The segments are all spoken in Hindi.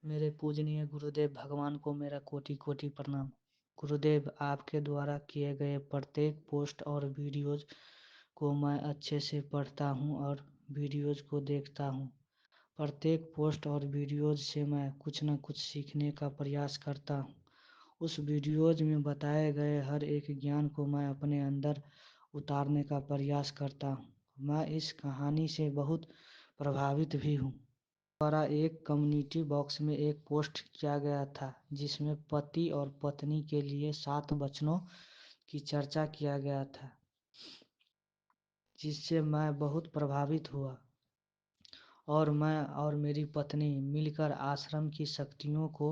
मेरे पूजनीय गुरुदेव भगवान को मेरा कोटि कोटि प्रणाम। गुरुदेव, आपके द्वारा किए गए प्रत्येक पोस्ट और वीडियोज को मैं अच्छे से पढ़ता हूँ और वीडियोज को देखता हूँ। प्रत्येक पोस्ट और वीडियोज से मैं कुछ न कुछ सीखने का प्रयास करता हूँ। उस वीडियोज में बताए गए हर एक ज्ञान को मैं अपने अंदर उतारने का प्रयास करता हूँ। मैं इस कहानी से बहुत प्रभावित भी हूँ। द्वारा एक कम्युनिटी बॉक्स में एक पोस्ट किया गया था जिसमें पति और पत्नी के लिए 7 वचनों की चर्चा किया गया था, जिससे मैं बहुत प्रभावित हुआ और मैं और मेरी पत्नी मिलकर आश्रम की शक्तियों को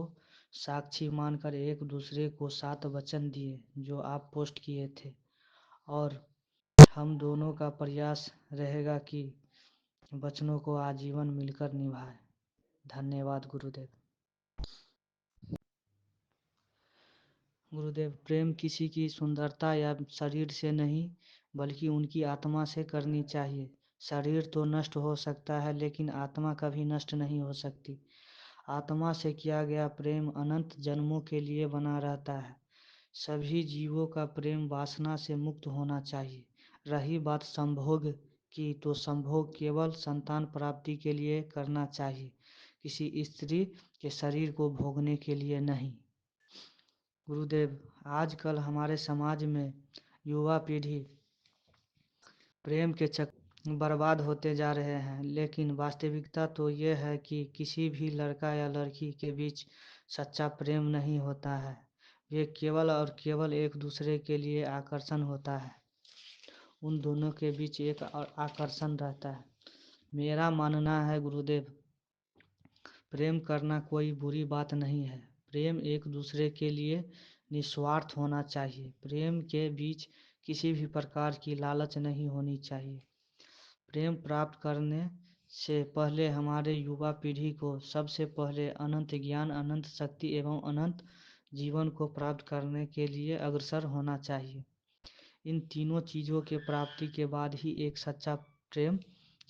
साक्षी मानकर एक दूसरे को 7 वचन दिए जो आप पोस्ट किए थे, और हम दोनों का प्रयास रहेगा कि वचनों को आजीवन मिलकर निभाएं। धन्यवाद गुरुदेव। गुरुदेव, प्रेम किसी की सुंदरता या शरीर से नहीं बल्कि उनकी आत्मा से करनी चाहिए। शरीर तो नष्ट हो सकता है लेकिन आत्मा कभी नष्ट नहीं हो सकती। आत्मा से किया गया प्रेम अनंत जन्मों के लिए बना रहता है। सभी जीवों का प्रेम वासना से मुक्त होना चाहिए। रही बात संभोग की, तो संभोग केवल संतान प्राप्ति के लिए करना चाहिए, किसी स्त्री के शरीर को भोगने के लिए नहीं। गुरुदेव, आजकल हमारे समाज में युवा पीढ़ी प्रेम के चक्कर बर्बाद होते जा रहे हैं, लेकिन वास्तविकता तो ये है कि किसी भी लड़का या लड़की के बीच सच्चा प्रेम नहीं होता है। वे केवल और केवल एक दूसरे के लिए आकर्षण होता है। उन दोनों के बीच एक आकर्षण रहता है। मेरा मानना है गुरुदेव, प्रेम करना कोई बुरी बात नहीं है। प्रेम एक दूसरे के लिए निस्वार्थ होना चाहिए। प्रेम के बीच किसी भी प्रकार की लालच नहीं होनी चाहिए। प्रेम प्राप्त करने से पहले हमारे युवा पीढ़ी को सबसे पहले अनंत ज्ञान, अनंत शक्ति एवं अनंत जीवन को प्राप्त करने के लिए अग्रसर होना चाहिए। इन तीनों चीज़ों के प्राप्ति के बाद ही एक सच्चा प्रेम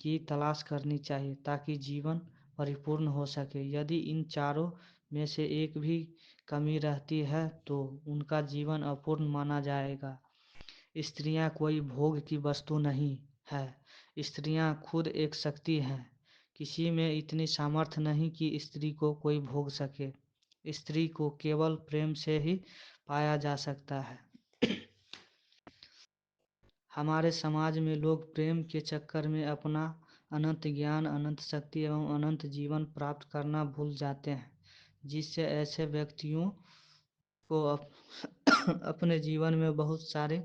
की तलाश करनी चाहिए ताकि जीवन परिपूर्ण हो सके। यदि इन चारों में से एक भी कमी रहती है तो उनका जीवन अपूर्ण माना जाएगा। स्त्रियां कोई भोग की वस्तु नहीं है। स्त्रियां खुद एक शक्ति हैं। किसी में इतनी सामर्थ्य नहीं कि स्त्री को कोई भोग सके। स्त्री को केवल प्रेम से ही पाया जा सकता है। हमारे समाज में लोग प्रेम के चक्कर में अपना अनंत ज्ञान, अनंत शक्ति एवं अनंत जीवन प्राप्त करना भूल जाते हैं, जिससे ऐसे व्यक्तियों को अपने जीवन में बहुत सारे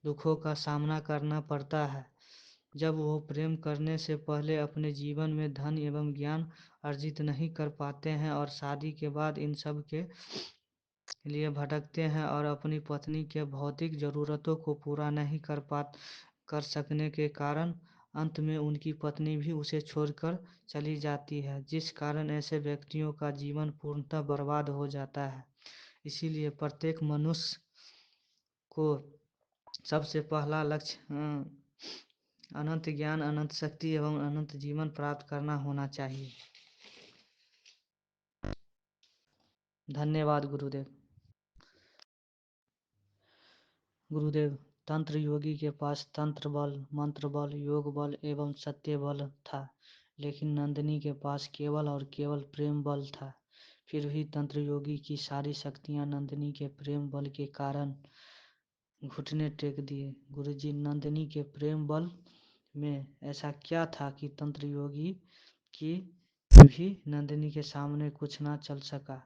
दुखों का सामना करना पड़ता है। जब वो प्रेम करने से पहले अपने जीवन में धन एवं ज्ञान अर्जित नहीं कर पाते हैं और शादी के बाद इन सब के लिए भटकते हैं और अपनी पत्नी के भौतिक ज़रूरतों को पूरा नहीं कर सकने के कारण अंत में उनकी पत्नी भी उसे छोड़कर चली जाती है, जिस कारण ऐसे व्यक्तियों का जीवन पूर्णतः बर्बाद हो जाता है। इसीलिए प्रत्येक मनुष्य को सबसे पहला लक्ष्य अनंत ज्ञान, अनंत शक्ति एवं अनंत जीवन प्राप्त करना होना चाहिए। धन्यवाद गुरुदेव। गुरुदेव, तंत्र योगी के पास तंत्र बल, मंत्र बल, योग बल एवं सत्य बल था, लेकिन नंदिनी के पास केवल और केवल प्रेम बल था। फिर भी तंत्र योगी की सारी शक्तियां नंदिनी के प्रेम बल के कारण घुटने टेक दिए। गुरुजी, नंदिनी के प्रेम बल में ऐसा क्या था कि तंत्र योगी की भी नंदिनी के सामने कुछ ना चल सका?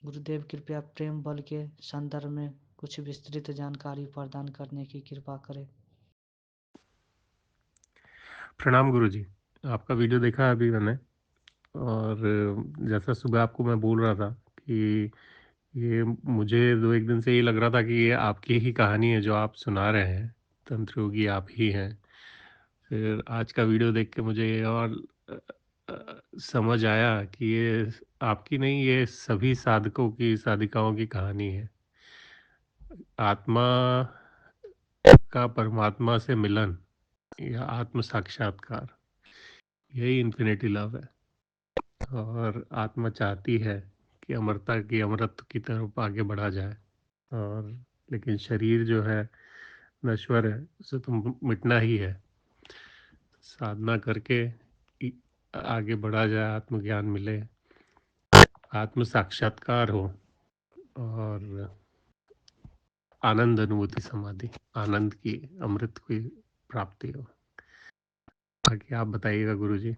गुरुदेव, कृपया प्रेम बल के संदर्भ में कुछ विस्तृत जानकारी प्रदान करने की कृपा करें। प्रणाम गुरुजी। आपका वीडियो देखा है अभी मैंने, और जैसा सुबह आपको मैं बोल रहा था कि ये मुझे 2-1 दिन से ये लग रहा था कि ये आपकी ही कहानी है जो आप सुना रहे हैं, तंत्र योगी आप ही हैं। फिर आज का वीडियो देख के मुझे ये और समझ आया कि ये आपकी नहीं, ये सभी साधकों की, साधिकाओं की कहानी है। आत्मा का परमात्मा से मिलन या आत्म साक्षात्कार, यही इन्फिनिटी लव है। और आत्मा चाहती है कि अमरता की अमरत्व की तरफ आगे बढ़ा जाए। और लेकिन शरीर जो है नश्वर है, उसे तो मिटना ही है। साधना करके इ- आगे बढ़ा जाए, आत्मज्ञान मिले, आत्म साक्षात्कार हो और आनंद अनुभूति समाधि, आनंद की, अमृत की प्राप्ति हो। बाकी आप बताइएगा गुरुजी,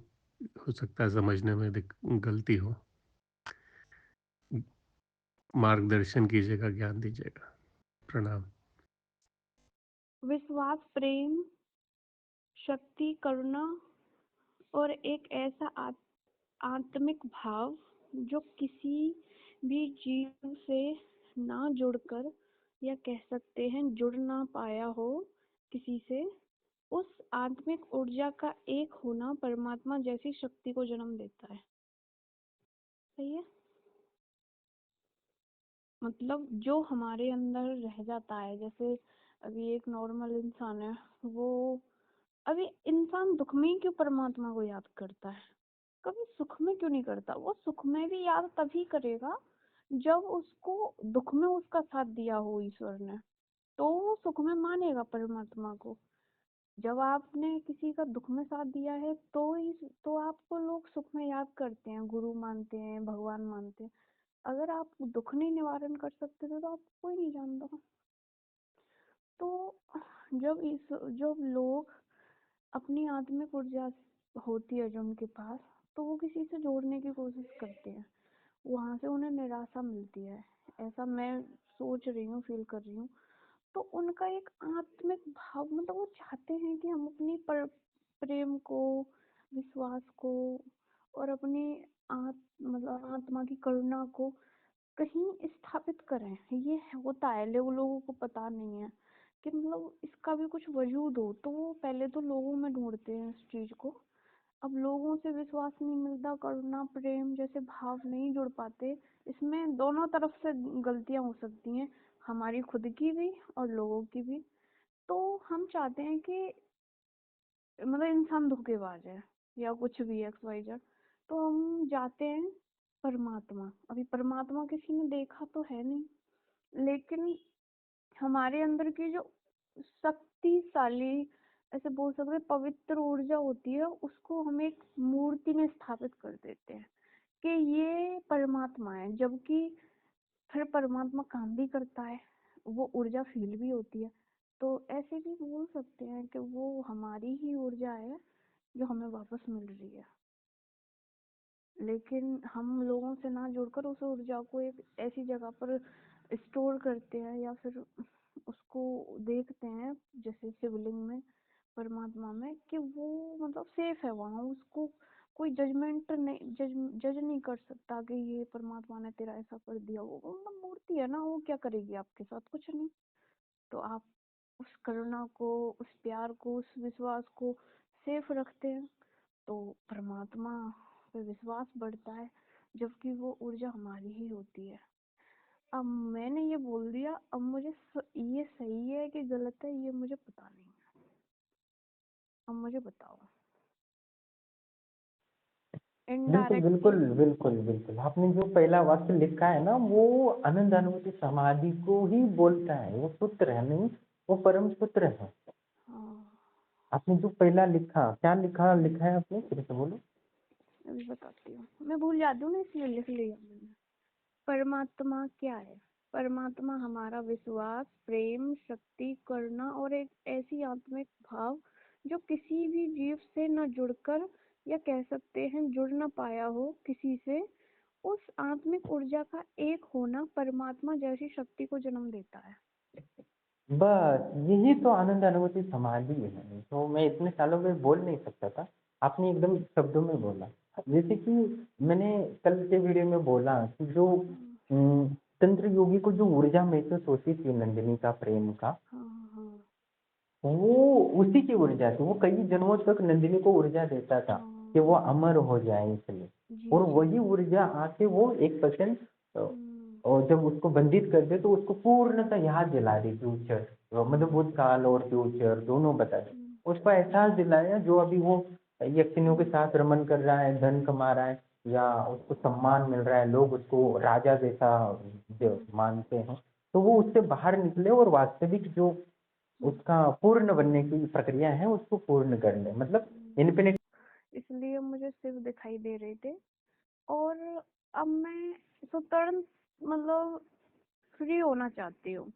हो सकता है समझने में गलती हो, मार्गदर्शन कीजिएगा, ज्ञान दीजिएगा। प्रणाम। विश्वास, प्रेम, शक्ति, करुणा और एक ऐसा आत्मिक भाव जो किसी भी जीव से ना जुड़कर, या कह सकते हैं जुड़ ना पाया हो किसी से, उस आत्मिक ऊर्जा का एक होना परमात्मा जैसी शक्ति को जन्म देता है। सही है। मतलब जो हमारे अंदर रह जाता है, जैसे अभी एक नॉर्मल इंसान है, वो अभी इंसान दुख में ही क्यों परमात्मा को याद करता है, कभी सुख में क्यों नहीं करता? वो सुख में भी याद तभी करेगा जब उसको दुख में उसका साथ दिया हो ईश्वर ने, तो वो सुख में मानेगा परमात्मा को। जब आपने किसी का दुख में साथ दिया है तो आपको लोग सुख में याद करते हैं, गुरु मानते हैं, भगवान मानते हैं। अगर आप दुख नहीं निवारण कर सकते थे तो आपको कोई नहीं जानता। तो जब लोग अपनी आत्मिक ऊर्जा होती है जो उनके पास, तो वो किसी से जोड़ने की कोशिश करते हैं, वहां से उन्हें निराशा मिलती है। ऐसा मैं सोच रही हूँ, फील कर रही हूँ। तो उनका एक आत्मिक भाव, मतलब वो चाहते हैं कि हम अपनी प्रेम को, विश्वास को और अपनी मतलब आत्मा की करुणा को कहीं स्थापित करें। ये होता है, लोगों को पता नहीं है कि मतलब इसका भी कुछ वजूद हो, तो वो पहले तो लोगों में ढूंढते हैं इस चीज को। अब लोगों से विश्वास नहीं मिलता, करुणा प्रेम जैसे भाव नहीं जुड़ पाते। इसमें दोनों तरफ से गलतियां हो सकती हैं, हमारी खुद की भी और लोगों की भी। तो हम चाहते हैं कि मतलब इंसान धोखेबाज है या कुछ भी एक्स वाई जेड, तो हम जाते हैं परमात्मा। अभी परमात्मा किसी ने देखा तो है नहीं, लेकिन हमारे अंदर की जो शक्तिशाली, ऐसे बोल सकते हैं पवित्र ऊर्जा होती है, उसको हम एक मूर्ति में स्थापित कर देते हैं कि ये परमात्मा है। जबकि फिर परमात्मा काम भी करता है, वो ऊर्जा फील भी होती है। तो ऐसे भी बोल सकते हैं कि वो हमारी ही ऊर्जा है जो हमें वापस मिल रही है। लेकिन हम लोगों से ना जुड़कर उस ऊर्जा को एक ऐसी जगह पर स्टोर करते हैं, या फिर उसको देखते हैं जैसे शिवलिंग में, परमात्मा में, कि वो मतलब सेफ है वहाँ, उसको कोई जजमेंट नहीं, जज नहीं कर सकता कि ये परमात्मा ने तेरा ऐसा कर दिया। वो मतलब मूर्ति है ना, वो क्या करेगी आपके साथ? कुछ नहीं। तो आप उस करुणा को, उस प्यार को, उस विश्वास को सेफ रखते हैं, तो परमात्मा पे विश्वास बढ़ता है, जबकि वो ऊर्जा हमारी ही होती है। अब मैंने ये बोल दिया, अब ये सही है कि गलत है ये मुझे पता नहीं है। अब मुझे बताओ। बिल्कुल इनडायरेक्टली। बिल्कुल बिल्कुल बिल्कुल, आपने जो पहला वाक्य लिखा है ना, वो आनंद अनुभूति समाधि को ही बोलता है। वो पुत्र है नहीं, वो परम पुत्र है। हाँ, आपने जो पहला लिखा, क्या लिखा लिखा है आपने, फिर से बोलो। अभी बताती हूँ, मैं भूल जाती हूँ ना, इसलिए लिख लिया मैंने। परमात्मा क्या है? परमात्मा हमारा विश्वास, प्रेम, शक्ति, करुणा और एक ऐसी आत्मिक भाव जो किसी भी जीव से न जुड़कर, या कह सकते हैं जुड़ न पाया हो किसी से, उस आत्मिक ऊर्जा का एक होना परमात्मा जैसी शक्ति को जन्म देता है। बस यही तो आनंद अनुभूति समाधि है, तो मैं इतने सालों में बोल नहीं सकता था, आपने एकदम शब्दों में बोला। जैसे कि मैंने कल के वीडियो में बोला कि जो तंत्र योगी को जो ऊर्जा महसूस होती थी नंदिनी का, प्रेम का, हाँ हाँ वो उसी की ऊर्जा थी। वो कई जन्मों तक नंदिनी को ऊर्जा देता था कि वो हाँ। अमर हो जाए इसलिए। जी और जी। वही ऊर्जा आके वो 1% हम्म और जब उसको बंधित कर दे तो उसको पूर्णतः याद दिला दी, फ्यूचर मतलब हम्म भूतकाल और फ्यूचर दोनों बता दे। हम्म उसको एहसास दिलाया जो अभी वो यक्षिणियों के हम्म साथ रमन कर रहा है, धन कमा रहा है, या उसको सम्मान मिल रहा है, लोग उसको राजा जैसा जो मानते हैं, तो वो उससे बाहर निकले और वास्तविक जो उसका पूर्ण बनने की प्रक्रिया है उसको पूर्ण कर ले, मतलब इन्फिनिट। इसलिए मुझे शिव दिखाई दे रहे थे और अब मैं स्वतंत्र मतलब फ्री होना चाहती हूँ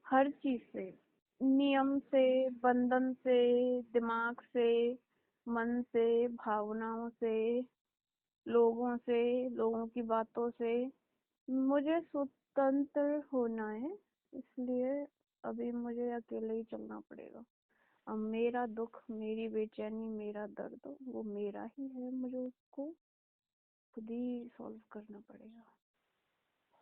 हर चीज से, नियम से, बंधन से, दिमाग से, मन से, भावनाओं से, लोगों से, लोगों की बातों से। मुझे स्वतंत्र होना है, इसलिए अभी मुझे अकेले ही चलना पड़ेगा। अब मेरा दुख, मेरी बेचैनी, मेरा दर्द वो मेरा ही है, मुझे उसको खुद ही सॉल्व करना पड़ेगा।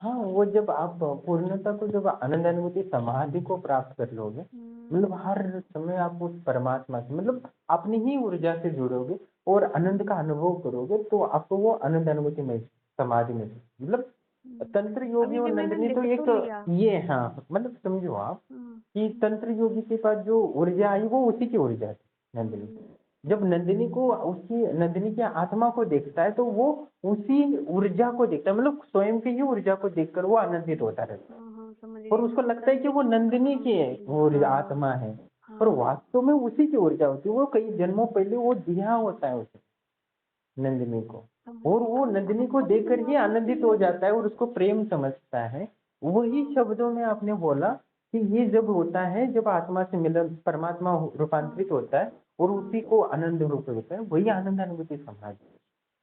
हाँ, वो जब आप पूर्णता को, जब आनंद अनुभूति समाधि को प्राप्त कर लोगे, मतलब हर समय आप उस परमात्मा से, मतलब अपनी ही ऊर्जा से जुड़ोगे और आनंद का अनुभव करोगे, तो आपको वो आनंद अनुभूति में समाधि में, मतलब तंत्र योगी अभी और भी मैंने नंदिनी तो लिख तो एक लिया। ये, हाँ मतलब समझो आप कि तंत्र योगी के पास जो ऊर्जा आई वो उसी की ऊर्जा थी नंदिनी। जब नंदिनी को, उसकी नंदिनी की आत्मा को देखता है तो वो उसी ऊर्जा को देखता है, मतलब स्वयं की ही ऊर्जा को देखकर वो आनंदित होता रहता है समझ और गई। उसको लगता है कि वो नंदिनी की है, वो आत्मा है, पर वास्तव में उसी की ऊर्जा होती है। वो कई जन्मों पहले वो दिया होता है उसे, नंदिनी को, और वो नंदिनी को देखकर ही आनंदित हो जाता है और उसको प्रेम समझता है। वही शब्दों में आपने बोला कि ये जब होता है, जब आत्मा से मिलन, परमात्मा रूपांतरित होता है और उसी को आनंद रूप होता है, वही आनंद अनुभूति समाधि है।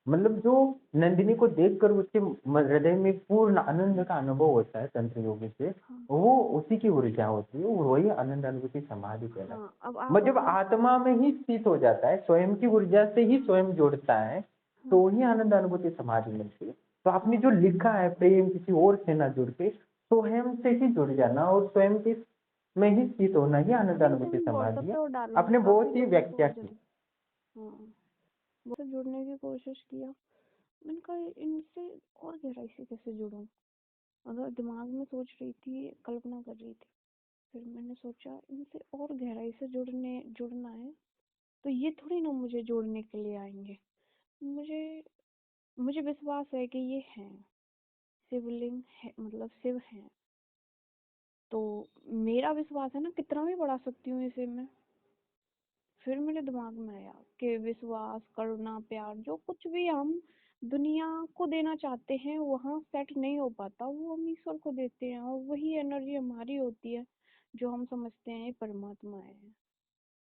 मतलब जो नंदिनी को देखकर उसके हृदय में पूर्ण आनंद का अनुभव होता है तंत्र योगी से, वो उसी की ऊर्जा होती है, वही आनंद अनुभूति समाधि कहलाती है। मतलब जब आत्मा में ही स्थित हो जाता है, स्वयं की ऊर्जा से ही स्वयं जोड़ता है, तो ही आनंद अनुभूति समाधि मिलती है। तो आपने जो लिखा है, प्रेम किसी और से ना जुड़ के स्वयं से ही जुड़ जाना और स्वयं की में ही स्थित होना ही आनंद अनुभूति समाधि है। आपने बहुत ही व्याख्या की। बहुत जुड़ने की कोशिश किया, मैंने कहा इनसे और गहराई से कैसे जुड़ूं। अगर दिमाग में सोच रही थी, कल्पना कर रही थी, फिर मैंने सोचा इनसे और गहराई से जुड़ना है, तो ये थोड़ी ना मुझे जोड़ने के लिए आएंगे। मुझे विश्वास है कि ये हैं, शिवलिंग है, मतलब शिव हैं, तो मेरा विश्वास है ना, कितना भी बढ़ा सकती हूँ इसे मैं। फिर मेरे दिमाग में आया कि विश्वास, करुणा, प्यार, जो कुछ भी हम दुनिया को देना चाहते हैं वहाँ सेट नहीं हो पाता, वो हम ईश्वर को देते हैं और वही एनर्जी हमारी होती है जो हम समझते हैं परमात्मा है।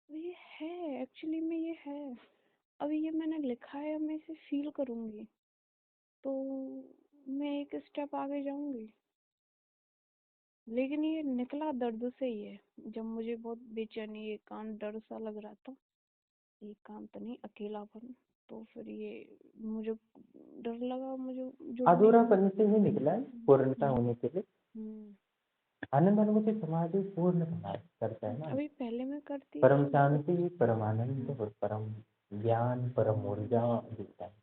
ये है एक्चुअली में, ये है। अभी ये मैंने लिखा है, मैं इसे फील करूंगी तो मैं एक स्टेप आगे जाऊंगी। लेकिन ये निकला दर्द से ही है, जब मुझे बहुत बेचैनी, एकांत, डर सा लग रहा था, एकांत नहीं अकेलापन, तो फिर ये मुझे डर लगा, मुझे जुड़ने का। अधूरापन से ही निकला है पूर्णता होने के लिए। आनंद अनुभूति समाधि पूर्ण करता है ना, अभी पहले मैं करती परम थी। शांति, परम आनंद और परम ज्ञान, परम ऊर्जा देता है।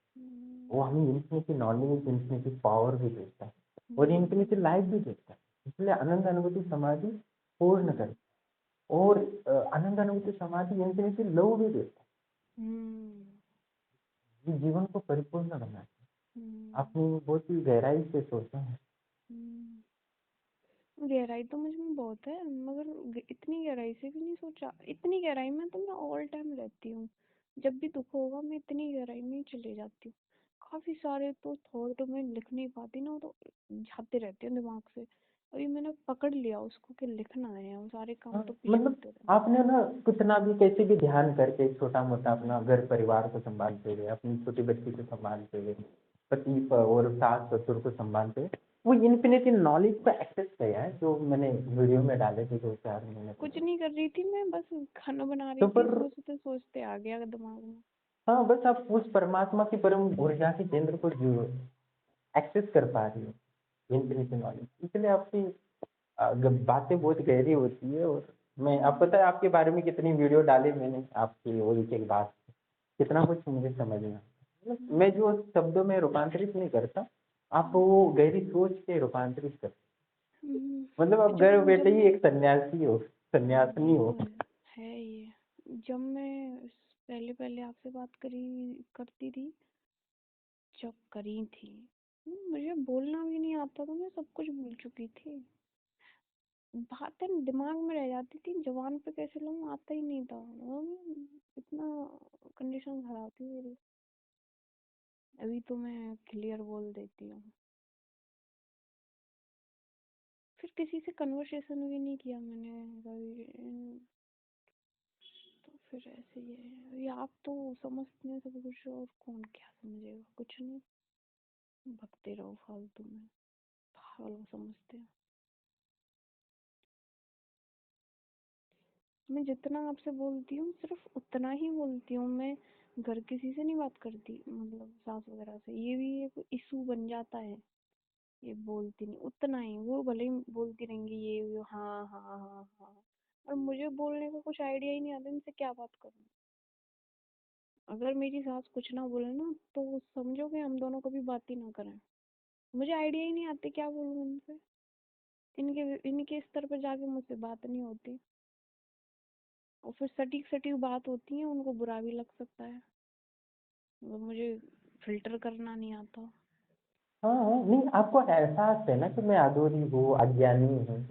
वो हमें इन्फिनिटी नॉलेज, इन्फिनिटी पावर भी देता है और इन्फिनिटी लाइफ भी देता है। इसलिए आनंद अनुभूति समाधि पूर्ण करता है और आनंद अनुभूति समाधि इन्फिनिटी लव भी देता है। ये जीवन को परिपूर्ण बनाता है। आपने बहुत ही गहराई से सोचा है। गहराई तो मुझ में बहुत है, मगर इतनी गहराई से भी नहीं सोचा। इतनी गहराई में तो मैं ऑल टाइम रहती हूँ, जब भी दुख होगा मैं इतनी गहराई में ही चले जाती हूँ। काफी सारे तो थॉट मैं लिख नहीं पाती ना, वो तो जाते रहते हैं दिमाग से। अभी मैंने पकड़ लिया उसको कि लिखना है, वो सारे काम तो पीछे मतलब होते रहते। आपने ना कितना भी कैसे भी ध्यान करके छोटा मोटा अपना घर परिवार को संभालते हुए, अपनी छोटी बच्ची को संभालते हुए, पति और सास ससुर को संभालते हुए, वो इन्फिनिटी नॉलेज पे एक्सेस किया है, जो मैंने वीडियो में डाले थे 2-4 महीने कुछ नहीं कर रही थी मैं, बस खाना बना रही तो थी, पर सोचते सोचते आ गया दिमाग में। हाँ, बस आप उस परमात्मा की परम ऊर्जा के केंद्र को एक्सेस कर पा रही हो, इन्फिनिटी नॉलेज। इसलिए आपकी बातें बहुत गहरी होती है। और मैं, आप पता है आपके बारे में कितनी वीडियो डाले मैंने, आपकी वो एक एक बात कितना कुछ मुझे समझ में आता है। मैं जो शब्दों में रूपांतरित नहीं करता, आप वो गहरी सोच के रूपांतरित करते, मतलब आप घर बैठे ही एक सन्यासी हो, सन्यासिनी हो। है ये, जब मैं पहले आपसे बात करती थी, जब करी थी मुझे बोलना भी नहीं आता था, मैं सब कुछ भूल चुकी थी। बातें दिमाग में रह जाती थी, जबान पे कैसे लाऊं आता ही नहीं था। इतना कंडीशन खराब थी मेरी। अभी तो मैं क्लियर बोल देती हूँ। फिर किसी से कन्वर्सेशन भी नहीं किया मैंने कभी। तो फिर ऐसे ही है। ये आप तो समझते हैं सब कुछ, और कौन क्या समझेगा, कुछ नहीं। भगते रहो फालतू में, पागल को समझते हैं। मैं जितना आपसे बोलती हूँ सिर्फ उतना ही बोलती हूँ। मैं घर किसी से नहीं बात करती, मतलब सास वगैरह से। ये भी एक इशू बन जाता है, ये बोलती नहीं उतना ही। वो भले ही बोलती रहेंगी ये हाँ हाँ हाँ हाँ, और मुझे बोलने का कुछ आइडिया ही नहीं आता इनसे क्या बात करूँ। अगर मेरी सास कुछ ना बोले ना तो समझो कि हम दोनों कभी बात ही ना करें। मुझे आइडिया ही नहीं आते क्या बोलूँ इनसे। इनके स्तर पर जाके मुझसे बात नहीं होती, और फिर सटीक सटीक बात होती है, उनको बुरा भी लग सकता है। मतलब मुझे फिल्टर करना नहीं आता। हाँ हाँ, नहीं आपको एहसास है ना कि मैं अधूरी हूँ, अज्ञानी हूँ।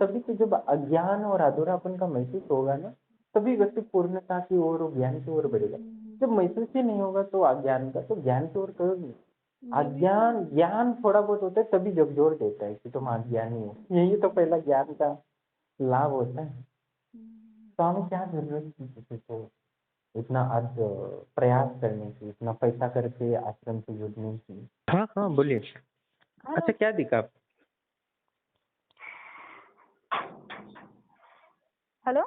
तभी तो जब अज्ञान और अधूरापन का महसूस होगा ना, तभी व्यक्ति पूर्णता की ओर और ज्ञान की ओर बढ़ेगा। जब महसूस ही नहीं होगा तो अज्ञान का, तो ज्ञान की ओर करोगे। अज्ञान ज्ञान थोड़ा बहुत होता है तभी जब जोर देता है कि तुम अज्ञानी हो, यही तो पहला ज्ञान का लाभ होता है। तो हमें क्या जरूरत थी किसी को इतना आज प्रयास करने की, इतना पैसा करके आश्रम से जुड़ने की। हाँ हाँ बोलिए। अच्छा क्या दिखा आप? हेलो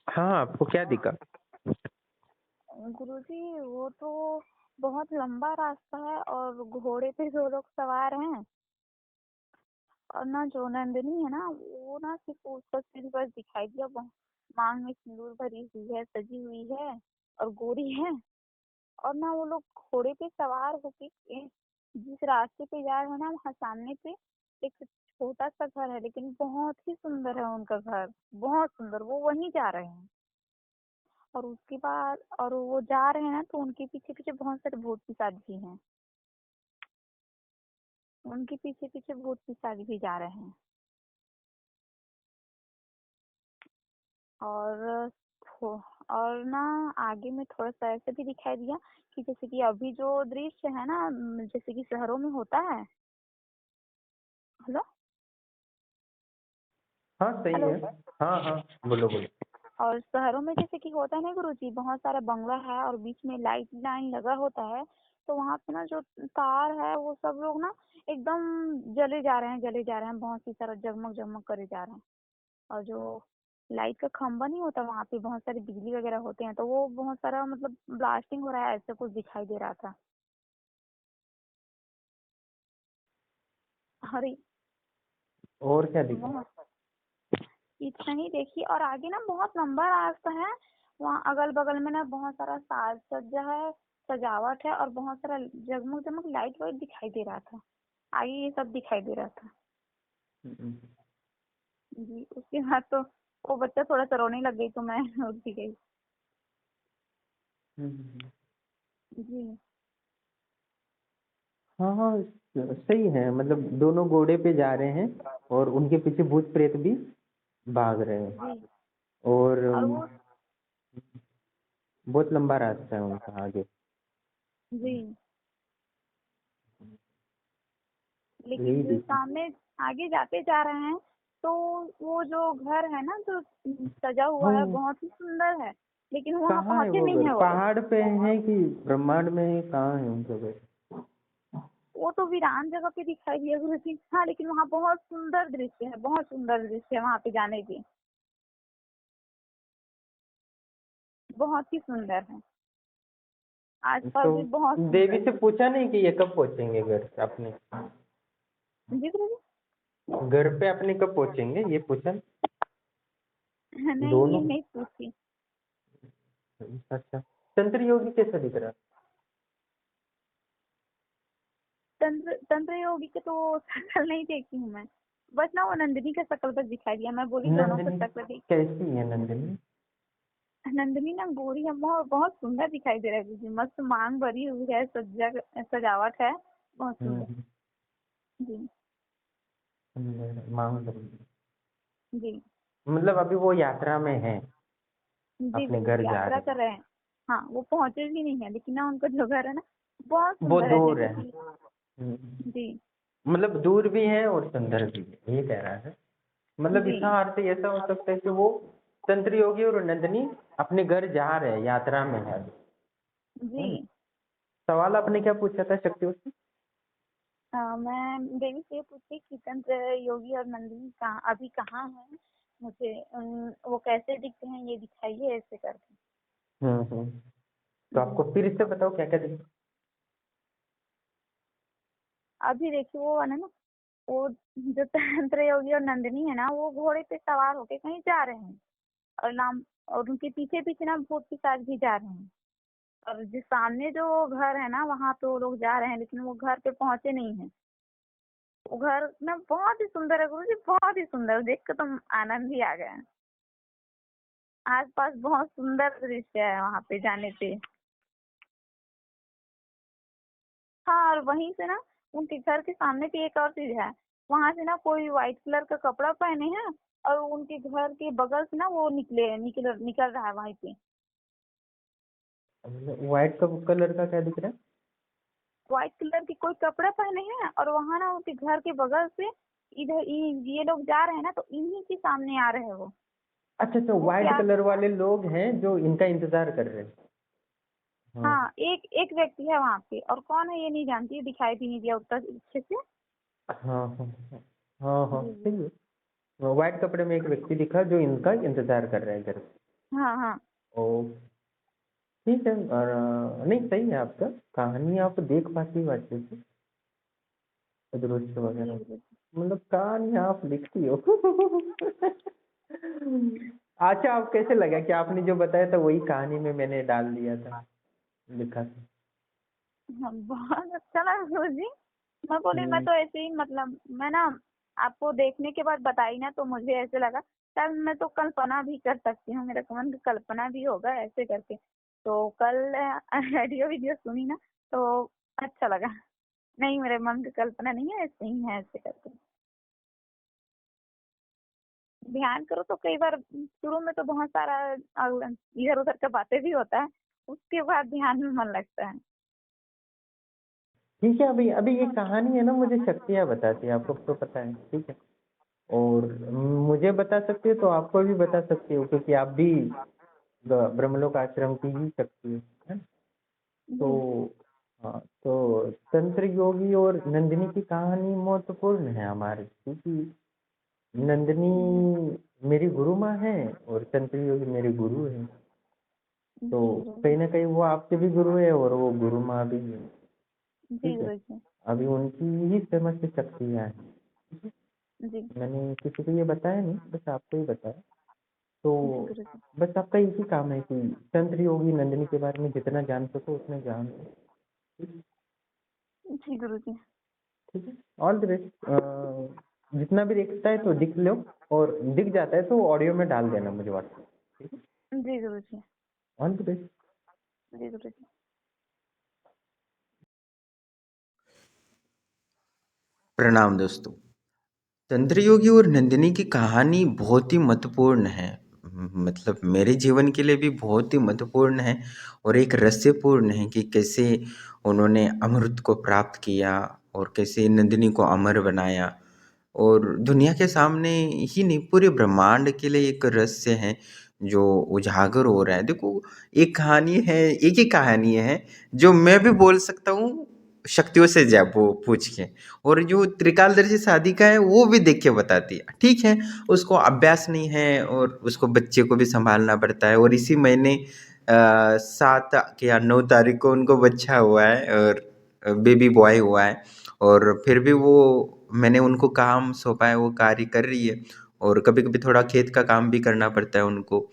हाँ आपको क्या दिखा? गुरुजी, वो तो बहुत लंबा रास्ता है और घोड़े पे 2 लोग सवार हैं, और ना जो नंदिनी है ना वो ना सिर्फ उसका सिर बस दिखाई दिया। मांग में सिंदूर भरी हुई है, सजी हुई है और गोरी है। और ना वो लोग घोड़े पे सवार होके जिस रास्ते पे जा रहे हैं ना, वहाँ सामने पे एक छोटा सा घर है, लेकिन बहुत ही सुंदर है उनका घर, बहुत सुंदर। वो वहीं जा रहे हैं, और उसके बाद और वो जा रहे हैं ना तो उनके पीछे पीछे बहुत सारे भूत पिशाच भी हैं। उनके पीछे पीछे भूत पिशाच भी जा रहे हैं। और और ना आगे में थोड़ा सा ऐसे भी दिखाई दिया कि जैसे कि अभी जो दृश्य है ना, जैसे कि शहरों में होता है। हेलो हाँ सही हेलो है। हाँ हाँ बोलो बोलो। और शहरों में जैसे कि होता है ना गुरुजी, बहुत सारा बंगला है और बीच में लाइट लाइन लगा होता है। तो वहाँ पे ना जो तार है वो सब लोग ना एकदम जले जा रहे हैं, जले जा रहे हैं, बहुत सी तरह जगमग जगमग करे जा रहे हैं। और जो लाइट का खंभा नहीं होता, वहाँ पे बहुत सारी बिजली वगैरह होते हैं, तो वो बहुत सारा मतलब ब्लास्टिंग हो रहा है, ऐसा कुछ दिखाई दे रहा था। अरे और क्या दिखा? वहाँ इतना ही देखिए, और आगे ना बहुत लंबा रास्ता है। वहाँ अगल बगल में ना बहुत सारा साज सज्जा है, सजावट है, और बहुत सारा जगमग जगमग लाइट वाइट दिखाई दे रहा था। आगे ये सब दिखाई दे रहा था जी। उसके बाद तो वो बच्चा थोड़ा सा रोने लग गई, तो मैं उठ भी गई जी। हाँ हाँ सही है। मतलब दोनों घोड़े पे जा रहे हैं और उनके पीछे भूत प्रेत भी भाग रहे हैं। जी और और वो बहुत लंबा रास्ता है उनका आगे। जी, लेकिन यही जो दिखा। सामने आगे जाते जा रहे हैं तो वो जो घर है ना जो सजा हुआ है हाँ बहुत ही सुंदर है, लेकिन वहां कहाँ है पहुंचे वो नहीं घर? है वो लोग। पहाड़ पे है कि ब्रह्मांड में है? कहाँ है उनका घर? वो तो वीरान जगह पे दिखाई दिया गुरु जी। हाँ, लेकिन वहाँ बहुत सुंदर दृश्य है, बहुत सुंदर दृश्य है वहाँ पे जाने की, बहुत ही सुंदर है। आसपास तो भी बहुत देवी सुंदर से है पूछा नहीं कि ये कब पहुंचेंगे घर अपने? जी गुरु जी। घर पे अपने कब पहुंचेंगे ये पूछा? नहीं, ये दोनों? नहीं पूछी। अच्छा तंत्र योगी कैसा दिख रहा? तंत्र योगी के तो शक्ल नहीं देखी हूँ मैं, बस ना वो नंदिनी का शक्ल बस दिखाई दिया। मैं बोली दोनों को नंदिनी शक्ल देखी। कैसी है नंदिनी? नंदिनी ना गोरी है, बहुत बहुत सुंदर दिखाई दे रहा है गुरुजी, मस्त मांग भरी हुई है, सजावट है, बहुत सुंदर। हम्म, जी मांग भरी। जी मतलब अभी वो यात्रा में है, जी अपने घर गुरुजी, जा यात्रा रहे कर रहे हैं। हाँ, वो पहुंचे भी नहीं है, लेकिन ना उनका जो घर है ना बहुत हैं, वो सुंदर है, दूर जैसे है। कि जी मतलब दूर भी है और सुंदर भी है, ये कह रहा है। मतलब जी इसका अर्थ ऐसा हो सकता है कि वो तंत्र योगी और नंदिनी अपने घर जा रहे हैं, यात्रा में है अभी। जी। है ना? सवाल आपने क्या पूछा था शक्ति उससे? मैं देवी से ये पूछी कि तंत्र योगी और नंदिनी कहाँ अभी कहाँ है, मुझे वो कैसे दिखते हैं ये दिखाइए, ऐसे करके। तो आपको जी फिर से बताओ क्या क्या दिखा। अभी देखिए वो है ना, वो जो तंत्र योगी और नंदिनी है ना, वो घोड़े पे सवार होके कहीं जा रहे हैं, और नाम और उनके पीछे पीछे ना भूत पिशाच भी जा रहे हैं। और जो सामने जो घर है ना, वहां तो वो लोग जा रहे हैं, लेकिन वो घर पे पहुंचे नहीं है। वो घर ना बहुत ही सुंदर है गुरु जी, बहुत ही सुंदर, देख कर तो आनंद ही आ गया। आस पास बहुत सुंदर दृश्य है वहां पे जाने पे। हाँ, और वहीं से ना उनके घर के सामने भी एक और चीज है, वहां से ना कोई व्हाइट कलर का कपड़ा पहने हैं, और उनके घर के बगल से ना वो निकल रहा है वहीं पे। व्हाइट कलर का क्या दिख रहा है? व्हाइट कलर के कोई कपड़ा पहने हैं, और वहां ना उनके घर के बगल से इधर ये लोग जा रहे हैं ना, तो इन्हीं के सामने आ रहे हैं वो। अच्छा अच्छा, वो व्हाइट क्या, कलर वाले लोग हैं जो इनका इंतजार कर रहे हैं। हाँ हाँ, एक एक व्यक्ति है वहां पे, और कौन है ये नहीं जानती, दिखाई भी नहीं दिया उतना अच्छे से। हाँ हाँ हाँ हाँ हाँ, जी जी। सही है। व्हाइट कपड़े में एक व्यक्ति दिखा जो इनका इंतजार कर रहा है घर पे। हाँ हाँ। ओ, ठीक है। और नहीं, सही है आपका। कहानी आप देख पाती हो अच्छे से, दृश्य जी वगैरह। जी। मतलब कहानी आप लिखती हो। अच्छा, आप कैसे लगा कि आपने जो बताया था वही कहानी में मैंने डाल दिया था, लिखा था? हाँ, बहुत अच्छा लगा गुरु जी। मैं बोली, मैं हम्म, तो ऐसे ही मतलब मैं ना आपको देखने के बाद बताई ना, तो मुझे ऐसे लगा कल मैं तो कल्पना भी कर सकती हूँ, मेरा मन की कल्पना भी होगा ऐसे करके। तो कल ऑडियो वीडियो सुनी ना, तो अच्छा लगा। नहीं, मेरे मन की कल्पना नहीं है, ऐसे ही है ऐसे करके। ध्यान करो तो कई बार शुरू में तो बहुत सारा इधर उधर का बातें भी होता है, उसके बाद ध्यान में मन लगता है। ठीक है। अभी अभी ये कहानी है ना, मुझे शक्तियाँ बताती है, आपको तो पता है, ठीक है। और मुझे बता सकती है तो आपको भी बता सकती हो, क्योंकि आप भी ब्रह्मलोक आश्रम की ही शक्ति है ना? तो जी हाँ, तो तंत्र योगी और नंदिनी की कहानी महत्वपूर्ण है हमारे, क्योंकि नंदिनी जी मेरी गुरु माँ है और तंत्र योगी मेरे गुरु है। तो जी गुरु कहीं जी। ना कहीं वो आपके भी गुरु है और वो गुरु माँ भी है। जी ठीक है। गुरु जी। अभी उनकी ही समस्त शक्तियाँ हैं। ठीक है? जी मैंने किसी को ये बताया नहीं, बस आपको ही बताया। तो जी गुरु जी। बस आपका एक ही काम है कि तंत्र योगी नंदिनी के बारे में जितना जान सको उतना जान लो। ठीक है? जी गुरु जी। ठीक है। All the best. जितना भी दिखता है तो दिख लो, और दिख जाता है तो ऑडियो में डाल देना मुझे व्हाट्सएप। ठीक है। जी Guru ji. All the best. जी गुरु जी। प्रणाम दोस्तों। तंत्र योगी और नंदिनी की कहानी बहुत ही महत्वपूर्ण है। मतलब मेरे जीवन के लिए भी बहुत ही महत्वपूर्ण है, और एक रहस्यपूर्ण है कि कैसे उन्होंने अमृत को प्राप्त किया और कैसे नंदिनी को अमर बनाया। और दुनिया के सामने ही नहीं, पूरे ब्रह्मांड के लिए एक रहस्य है जो उजागर हो रहा है। देखो, एक कहानी है, एक ही कहानी है जो मैं भी बोल सकता हूँ शक्तियों से जा वो पूछ के, और जो त्रिकालदर्शी साधिका है वो भी देख के बताती है। ठीक है, उसको अभ्यास नहीं है और उसको बच्चे को भी संभालना पड़ता है, और इसी महीने 7 या 9 तारीख को उनको बच्चा हुआ है और बेबी बॉय हुआ है। और फिर भी वो, मैंने उनको काम सौंपा है, वो कार्य कर रही है। और कभी कभी थोड़ा खेत का काम भी करना पड़ता है उनको,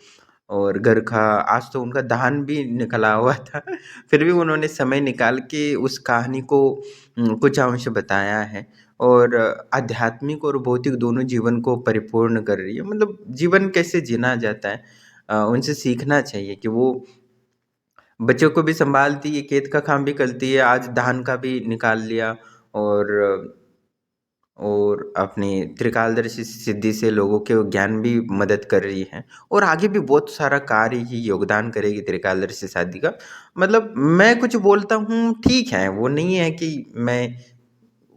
और घर का, आज तो उनका धान भी निकला हुआ था। फिर भी उन्होंने समय निकाल के उस कहानी को कुछ अंश बताया है। और आध्यात्मिक और भौतिक दोनों जीवन को परिपूर्ण कर रही है। मतलब जीवन कैसे जीना जाता है, उनसे सीखना चाहिए कि वो बच्चों को भी संभालती है, खेत का काम भी करती है, आज धान का भी निकाल लिया और अपनी त्रिकालदर्शी सिद्धि से लोगों के ज्ञान भी मदद कर रही है और आगे भी बहुत सारा कार्य ही योगदान करेगी त्रिकालदर्शी शादी का। मतलब मैं कुछ बोलता हूँ ठीक है, वो नहीं है कि मैं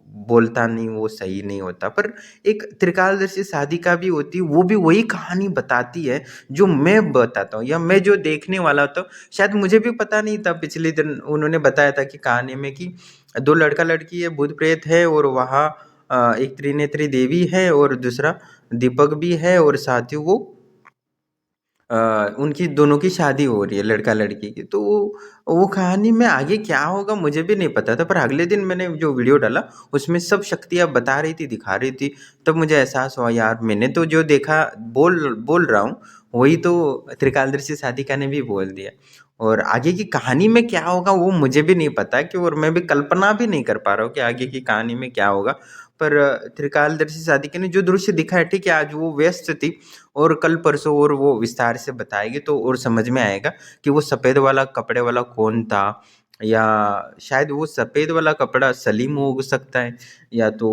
बोलता नहीं वो सही नहीं होता, पर एक त्रिकालदर्शी शादी का भी होती है, वो भी वही कहानी बताती है जो मैं बताता हूँ या मैं जो देखने वाला होता हूँ। शायद मुझे भी पता नहीं था, पिछले दिन उन्होंने बताया था कि कहानी में कि दो लड़का लड़की है, भूत प्रेत है और वहाँ एक त्रिनेत्री देवी है और दूसरा दीपक भी है और साथ ही वो उनकी दोनों की शादी हो रही है लड़का लड़की की। तो वो कहानी में आगे क्या होगा मुझे भी नहीं पता था, पर अगले दिन मैंने जो वीडियो डाला उसमें सब शक्तियाँ बता रही थी, दिखा रही थी। तब मुझे एहसास हुआ यार मैंने तो जो देखा बोल रहा हूँ वही तो त्रिकालदर्शी साधिका ने भी बोल दिया। और आगे की कहानी में क्या होगा वो मुझे भी नहीं पता कि, और मैं भी कल्पना भी नहीं कर पा रहा हूँ कि आगे की कहानी में क्या होगा। पर त्रिकालदर्शी साधिका ने जो दृश्य दिखाया, ठीक है आज वो व्यस्त थी और कल परसों और वो विस्तार से बताएगी तो और समझ में आएगा कि वो सफ़ेद वाला कपड़े वाला कौन था, या शायद वो सफ़ेद वाला कपड़ा सलीम हो सकता है, या तो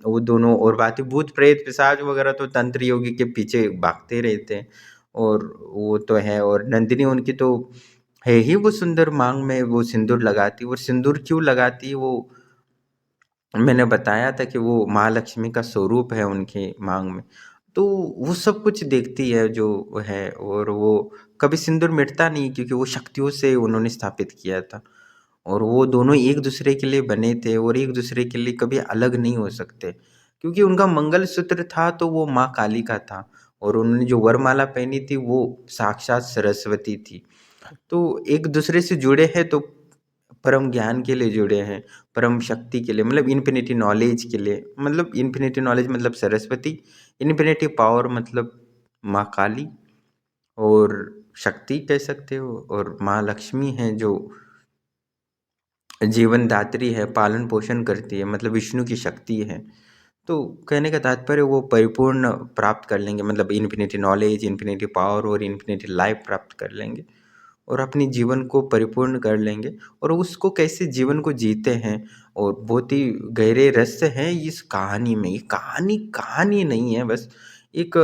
वो दोनों। और बात है भूत प्रेत पिशाच वगैरह तो तंत्र योगी के पीछे भागते रहते हैं और वो तो है। और नंदिनी उनकी तो है ही, वो सुंदर मांग में वो सिंदूर लगाती, और सिंदूर क्यों लगाती वो मैंने बताया था कि वो महालक्ष्मी का स्वरूप है उनकी मांग में। तो वो सब कुछ देखती है जो है, और वो कभी सिंदूर मिटता नहीं क्योंकि वो शक्तियों से उन्होंने स्थापित किया था और वो दोनों एक दूसरे के लिए बने थे और एक दूसरे के लिए कभी अलग नहीं हो सकते, क्योंकि उनका मंगलसूत्र था तो वो माँ काली का था और उन्होंने जो वरमाला पहनी थी वो साक्षात सरस्वती थी। तो एक दूसरे से जुड़े हैं तो परम ज्ञान के लिए जुड़े हैं, परम शक्ति के लिए, मतलब इन्फिनिटी नॉलेज के लिए, मतलब इन्फिनिटी नॉलेज मतलब सरस्वती, इन्फिनिटी पावर मतलब माँ काली और शक्ति कह सकते हो, और माँ लक्ष्मी है जो जीवन दात्री है, पालन पोषण करती है, मतलब विष्णु की शक्ति है। तो कहने का तात्पर्य वो परिपूर्ण प्राप्त कर लेंगे, मतलब इन्फिनिटी नॉलेज, इन्फिनिटी पावर और इन्फिनिटी लाइफ प्राप्त कर लेंगे और अपने जीवन को परिपूर्ण कर लेंगे। और उसको कैसे जीवन को जीते हैं, और बहुत ही गहरे रहस्य हैं इस कहानी में। ये कहानी नहीं है, बस एक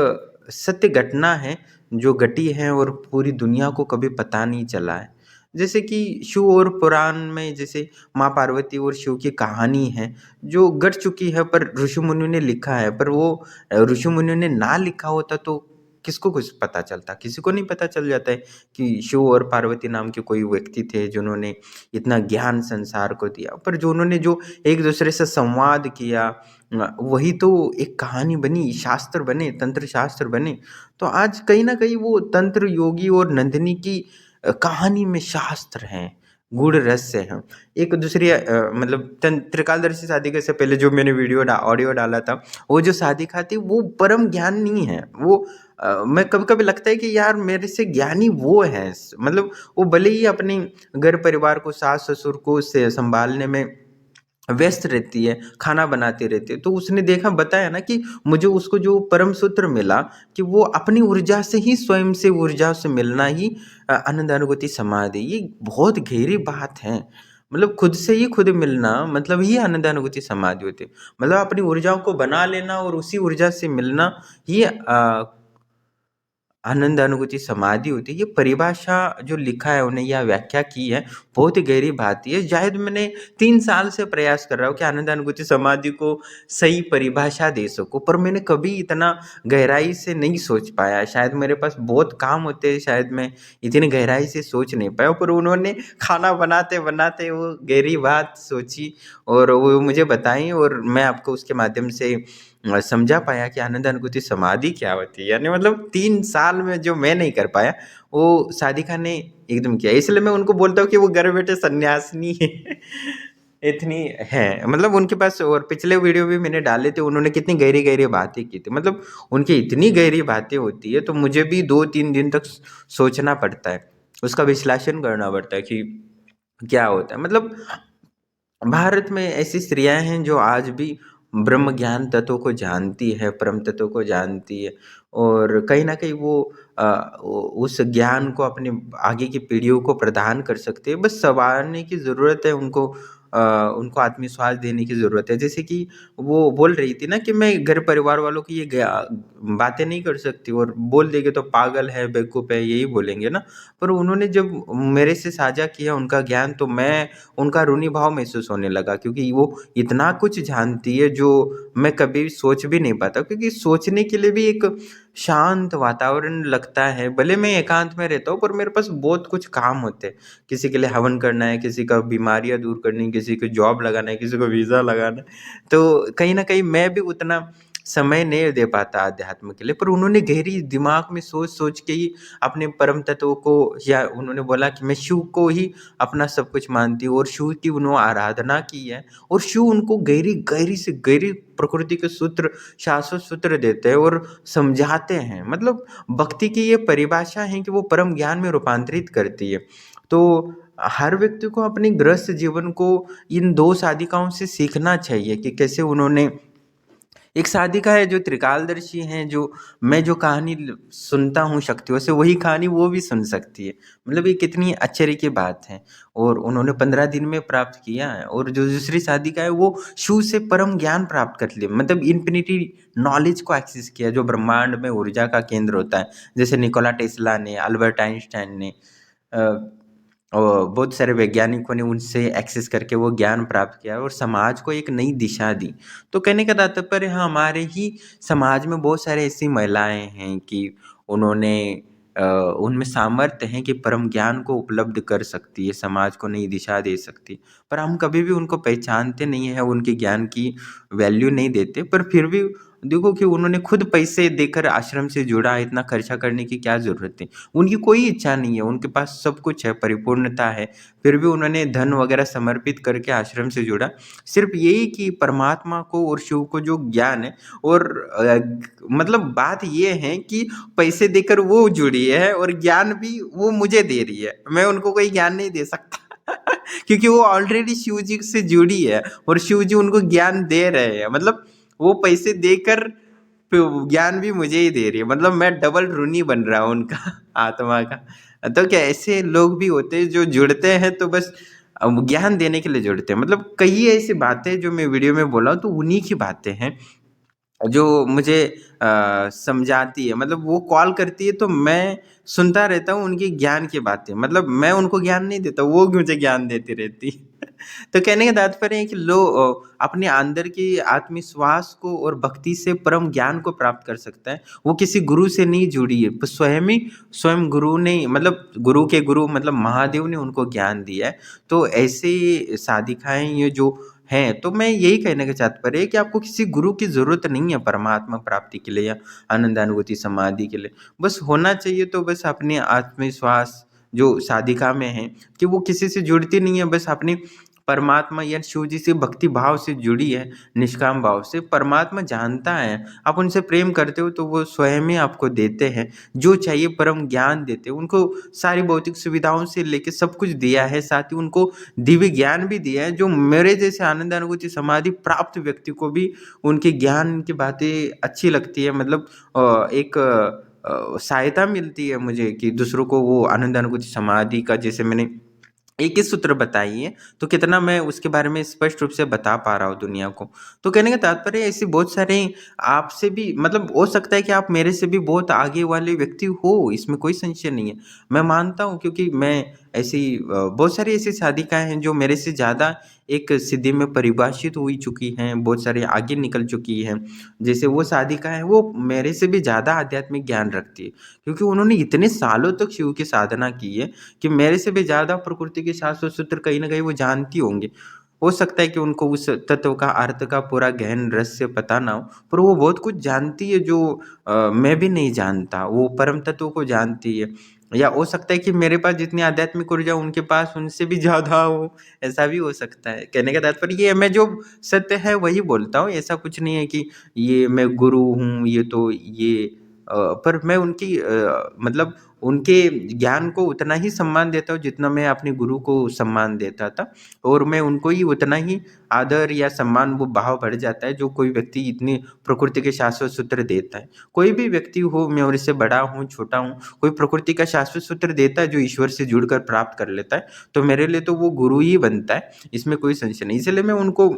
सत्य घटना है जो घटी है और पूरी दुनिया को कभी पता नहीं चला है। जैसे कि शिव और पुराण में जैसे माँ पार्वती और शिव की कहानी है जो घट चुकी है, पर ऋषि मुनियों ने लिखा है, पर वो ऋषि मुनियों ने ना लिखा होता तो किसको कुछ पता चलता, किसी को नहीं पता चल जाता है कि शिव और पार्वती नाम के कोई व्यक्ति थे जिन्होंने इतना ज्ञान संसार को दिया। पर जो उन्होंने जो एक दूसरे से संवाद किया वही तो एक कहानी बनी, शास्त्र बने, तंत्र शास्त्र बने। तो आज कहीं ना कहीं वो तंत्र योगी और नंदिनी की कहानी में शास्त्र हैं, गूढ़ रहस्य हैं। एक दूसरी मतलब त्रिकालदर्शी साधिका से पहले जो मैंने ऑडियो डाला था, वो जो साधिका थी वो परम ज्ञान नहीं है। वो मैं कभी कभी लगता है कि यार मेरे से ज्ञानी वो है, मतलब वो भले ही अपने घर परिवार को, सास ससुर को से संभालने में व्यस्त रहती है, खाना बनाती रहती है, तो उसने देखा, बताया ना कि मुझे उसको जो परम सूत्र मिला कि वो अपनी ऊर्जा से ही, स्वयं से ऊर्जा से मिलना ही आनंदानुभूति समाधि। ये बहुत गहरी बात है, मतलब खुद से ही खुद मिलना मतलब ही आनंदानुभूति समाधि होती है। मतलब अपनी ऊर्जाओं को बना लेना और उसी ऊर्जा से मिलना ही आनंद अनुभूति समाधि होती है। ये परिभाषा जो लिखा है उन्हें, या व्याख्या की है, बहुत ही गहरी बात है। शायद मैंने 3 साल से प्रयास कर रहा हूँ कि आनंद अनुभूति समाधि को सही परिभाषा दे सकूँ, पर मैंने कभी इतना गहराई से नहीं सोच पाया। शायद मेरे पास बहुत काम होते हैं, शायद मैं इतनी गहराई से सोच नहीं पाया, पर उन्होंने खाना बनाते बनाते वो गहरी बात सोची और वो मुझे बताई, और मैं आपको उसके माध्यम से समझा पाया कि आनंद अनुभूति समाधि क्या होती है। यानी मतलब 3 साल में जो मैं नहीं कर पाया वो साधिका ने एकदम किया। इसलिए मैं उनको बोलता हूँ कि वो घर बैठे सन्यासिनी है। इतनी है, मतलब उनके पास। और पिछले वीडियो भी मैंने डाले थे, उन्होंने कितनी गहरी गहरी बातें की थी, मतलब उनकी इतनी गहरी बातें होती है तो मुझे भी 2-3 दिन तक सोचना पड़ता है, उसका विश्लेषण करना पड़ता है कि क्या होता है। मतलब भारत में ऐसी स्त्रियां हैं जो आज भी ब्रह्म ज्ञान तत्व को जानती है, परम तत्व को जानती है और कहीं न कहीं वो उस ज्ञान को अपने आगे की पीढ़ियों को प्रदान कर सकते हैं। बस सँवारने की ज़रूरत है उनको, उनको आत्मविश्वास देने की ज़रूरत है। जैसे कि वो बोल रही थी ना कि मैं घर परिवार वालों की ये बातें नहीं कर सकती और बोल देंगे तो पागल है, बेवकूफ़ है, यही बोलेंगे ना। पर उन्होंने जब मेरे से साझा किया उनका ज्ञान तो मैं उनका ऋणी भाव महसूस होने लगा क्योंकि वो इतना कुछ जानती है जो मैं कभी सोच भी नहीं पाता क्योंकि सोचने के लिए भी एक शांत वातावरण लगता है। भले मैं एकांत में रहता हूँ पर मेरे पास बहुत कुछ काम होते हैं। किसी के लिए हवन करना है, किसी का बीमारियाँ दूर करनी है, किसी को जॉब लगाना है, किसी को वीज़ा लगाना है। तो कहीं न कहीं मैं भी उतना समय नहीं दे पाता अध्यात्म के लिए, पर उन्होंने गहरी दिमाग में सोच-सोच के ही अपने परम तत्व को या उन्होंने बोला कि मैं शिव को ही अपना सब कुछ मानती हूँ और शिव की उन्होंने आराधना की है और शिव उनको गहरी से गहरी प्रकृति के सूत्र, शाश्वत सूत्र देते हैं और समझाते हैं। मतलब भक्ति की ये परिभाषा है कि वो परम ज्ञान में रूपांतरित करती है। तो हर व्यक्ति को अपने गृहस्थ जीवन को इन 2 साधिकाओं से सीखना चाहिए कि कैसे उन्होंने एक साधिका है जो त्रिकालदर्शी हैं, जो मैं जो कहानी सुनता हूँ शक्तियों से वही कहानी वो भी सुन सकती है। मतलब ये कितनी आश्चर्य की बात है और उन्होंने 15 दिन में प्राप्त किया है और जो दूसरी साधिका है वो शिव से परम ज्ञान प्राप्त कर लिया, मतलब इन्फिनिटी नॉलेज को एक्सेस किया जो ब्रह्मांड में ऊर्जा का केंद्र होता है। जैसे निकोला टेस्ला ने, अल्बर्ट आइंस्टाइन ने और बहुत सारे वैज्ञानिकों ने उनसे एक्सेस करके वो ज्ञान प्राप्त किया और समाज को एक नई दिशा दी। तो कहने का तात्पर्य है हमारे ही समाज में बहुत सारे ऐसी महिलाएँ हैं कि उन्होंने उनमें सामर्थ्य है कि परम ज्ञान को उपलब्ध कर सकती है, समाज को नई दिशा दे सकती है। पर हम कभी भी उनको पहचानते नहीं हैं, उनके ज्ञान की वैल्यू नहीं देते। पर फिर भी देखो कि उन्होंने खुद पैसे देकर आश्रम से जुड़ा, इतना खर्चा करने की क्या ज़रूरत थी? उनकी कोई इच्छा नहीं है, उनके पास सब कुछ है, परिपूर्णता है, फिर भी उन्होंने धन वगैरह समर्पित करके आश्रम से जुड़ा। सिर्फ़ यही कि परमात्मा को और शिव को जो ज्ञान है और मतलब बात ये है कि पैसे देकर वो जुड़ी है और ज्ञान भी वो मुझे दे रही है। मैं उनको कोई ज्ञान नहीं दे सकता क्योंकि वो ऑलरेडी शिव जी से जुड़ी है और शिव जी उनको ज्ञान दे रहे हैं। मतलब वो पैसे देकर ज्ञान भी मुझे ही दे रही है, मतलब मैं डबल ऋणी बन रहा हूँ उनका आत्मा का। तो क्या ऐसे लोग भी होते हैं जो जुड़ते हैं तो बस ज्ञान देने के लिए जुड़ते हैं। मतलब कई ऐसी बातें जो मैं वीडियो में बोला हूँ तो उन्हीं की बातें हैं जो मुझे समझाती है। मतलब वो कॉल करती है तो मैं सुनता रहता हूँ उनकी ज्ञान की बातें। मतलब मैं उनको ज्ञान नहीं देता, वो मुझे ज्ञान देती रहती है। तो कहने का तात्पर्य है कि अपने अंदर की आत्मविश्वास को और भक्ति से परम ज्ञान को प्राप्त कर सकता है। वो किसी गुरु से नहीं जुड़ी है, पर स्वयं गुरु ने, मतलब गुरु के गुरु मतलब महादेव ने उनको ज्ञान दिया है। तो ऐसी साधिकाएँ ये जो हैं, तो मैं यही कहने का तात्पर्य है कि आपको किसी गुरु की ज़रूरत नहीं है परमात्मा प्राप्ति के लिए या आनंदानुभूति समाधि के लिए। बस होना चाहिए तो बस अपने आत्मविश्वास जो साधिका में है कि वो किसी से जुड़ती नहीं है, बस अपनी परमात्मा या शिव जी से भक्ति भाव से जुड़ी है, निष्काम भाव से। परमात्मा जानता है, आप उनसे प्रेम करते हो तो वो स्वयं ही आपको देते हैं, जो चाहिए परम ज्ञान देते हैं। उनको सारी भौतिक सुविधाओं से लेके सब कुछ दिया है, साथ ही उनको दिव्य ज्ञान भी दिया है, जो मेरे जैसे आनंदानुभूति समाधि प्राप्त व्यक्ति को भी उनके ज्ञान की बातें अच्छी लगती है। मतलब एक सहायता मिलती है मुझे कि दूसरों को वो आनंदानुभूति समाधि का, जैसे मैंने एक ही सूत्र बताई है, तो कितना मैं उसके बारे में स्पष्ट रूप से बता पा रहा हूँ दुनिया को। तो कहने का तात्पर्य ऐसे बहुत सारे आपसे भी, मतलब हो सकता है कि आप मेरे से भी बहुत आगे वाले व्यक्ति हो, इसमें कोई संशय नहीं है। मैं मानता हूँ क्योंकि मैं ऐसी बहुत सारी ऐसी साधिकाएँ हैं जो मेरे से ज़्यादा एक सिद्धि में परिभाषित हुई चुकी हैं, बहुत सारी आगे निकल चुकी हैं। जैसे वो साधिका है, वो मेरे से भी ज़्यादा आध्यात्मिक ज्ञान रखती है, क्योंकि उन्होंने इतने सालों तक शिव की साधना की है कि मेरे से भी ज़्यादा प्रकृति के शास्त्र सूत्र कहीं न कहीं वो जानती होंगी। हो सकता है कि उनको उस तत्व का अर्थ का पूरा गहन रहस्य पता ना हो, पर वो बहुत कुछ जानती है जो मैं भी नहीं जानता, वो परम तत्व को जानती है। या हो सकता है कि मेरे पास जितनी आध्यात्मिक ऊर्जा उनके पास उनसे भी ज़्यादा हो, ऐसा भी हो सकता है। कहने का तात्पर्य ये है, मैं जो सत्य है वही बोलता हूँ, ऐसा कुछ नहीं है कि ये मैं गुरु हूँ, ये तो ये पर मैं उनकी मतलब उनके ज्ञान को उतना ही सम्मान देता हूँ जितना मैं अपने गुरु को सम्मान देता था, और मैं उनको ही उतना ही आदर या सम्मान, वो भाव बढ़ जाता है जो कोई व्यक्ति इतनी प्रकृति के शाश्वत सूत्र देता है। कोई भी व्यक्ति हो, मैं और इससे बड़ा हूँ छोटा हूँ, कोई प्रकृति का शाश्वत सूत्र देता है जो ईश्वर से जुड़कर प्राप्त कर लेता है, तो मेरे लिए तो वो गुरु ही बनता है, इसमें कोई संशय नहीं। इसलिए मैं उनको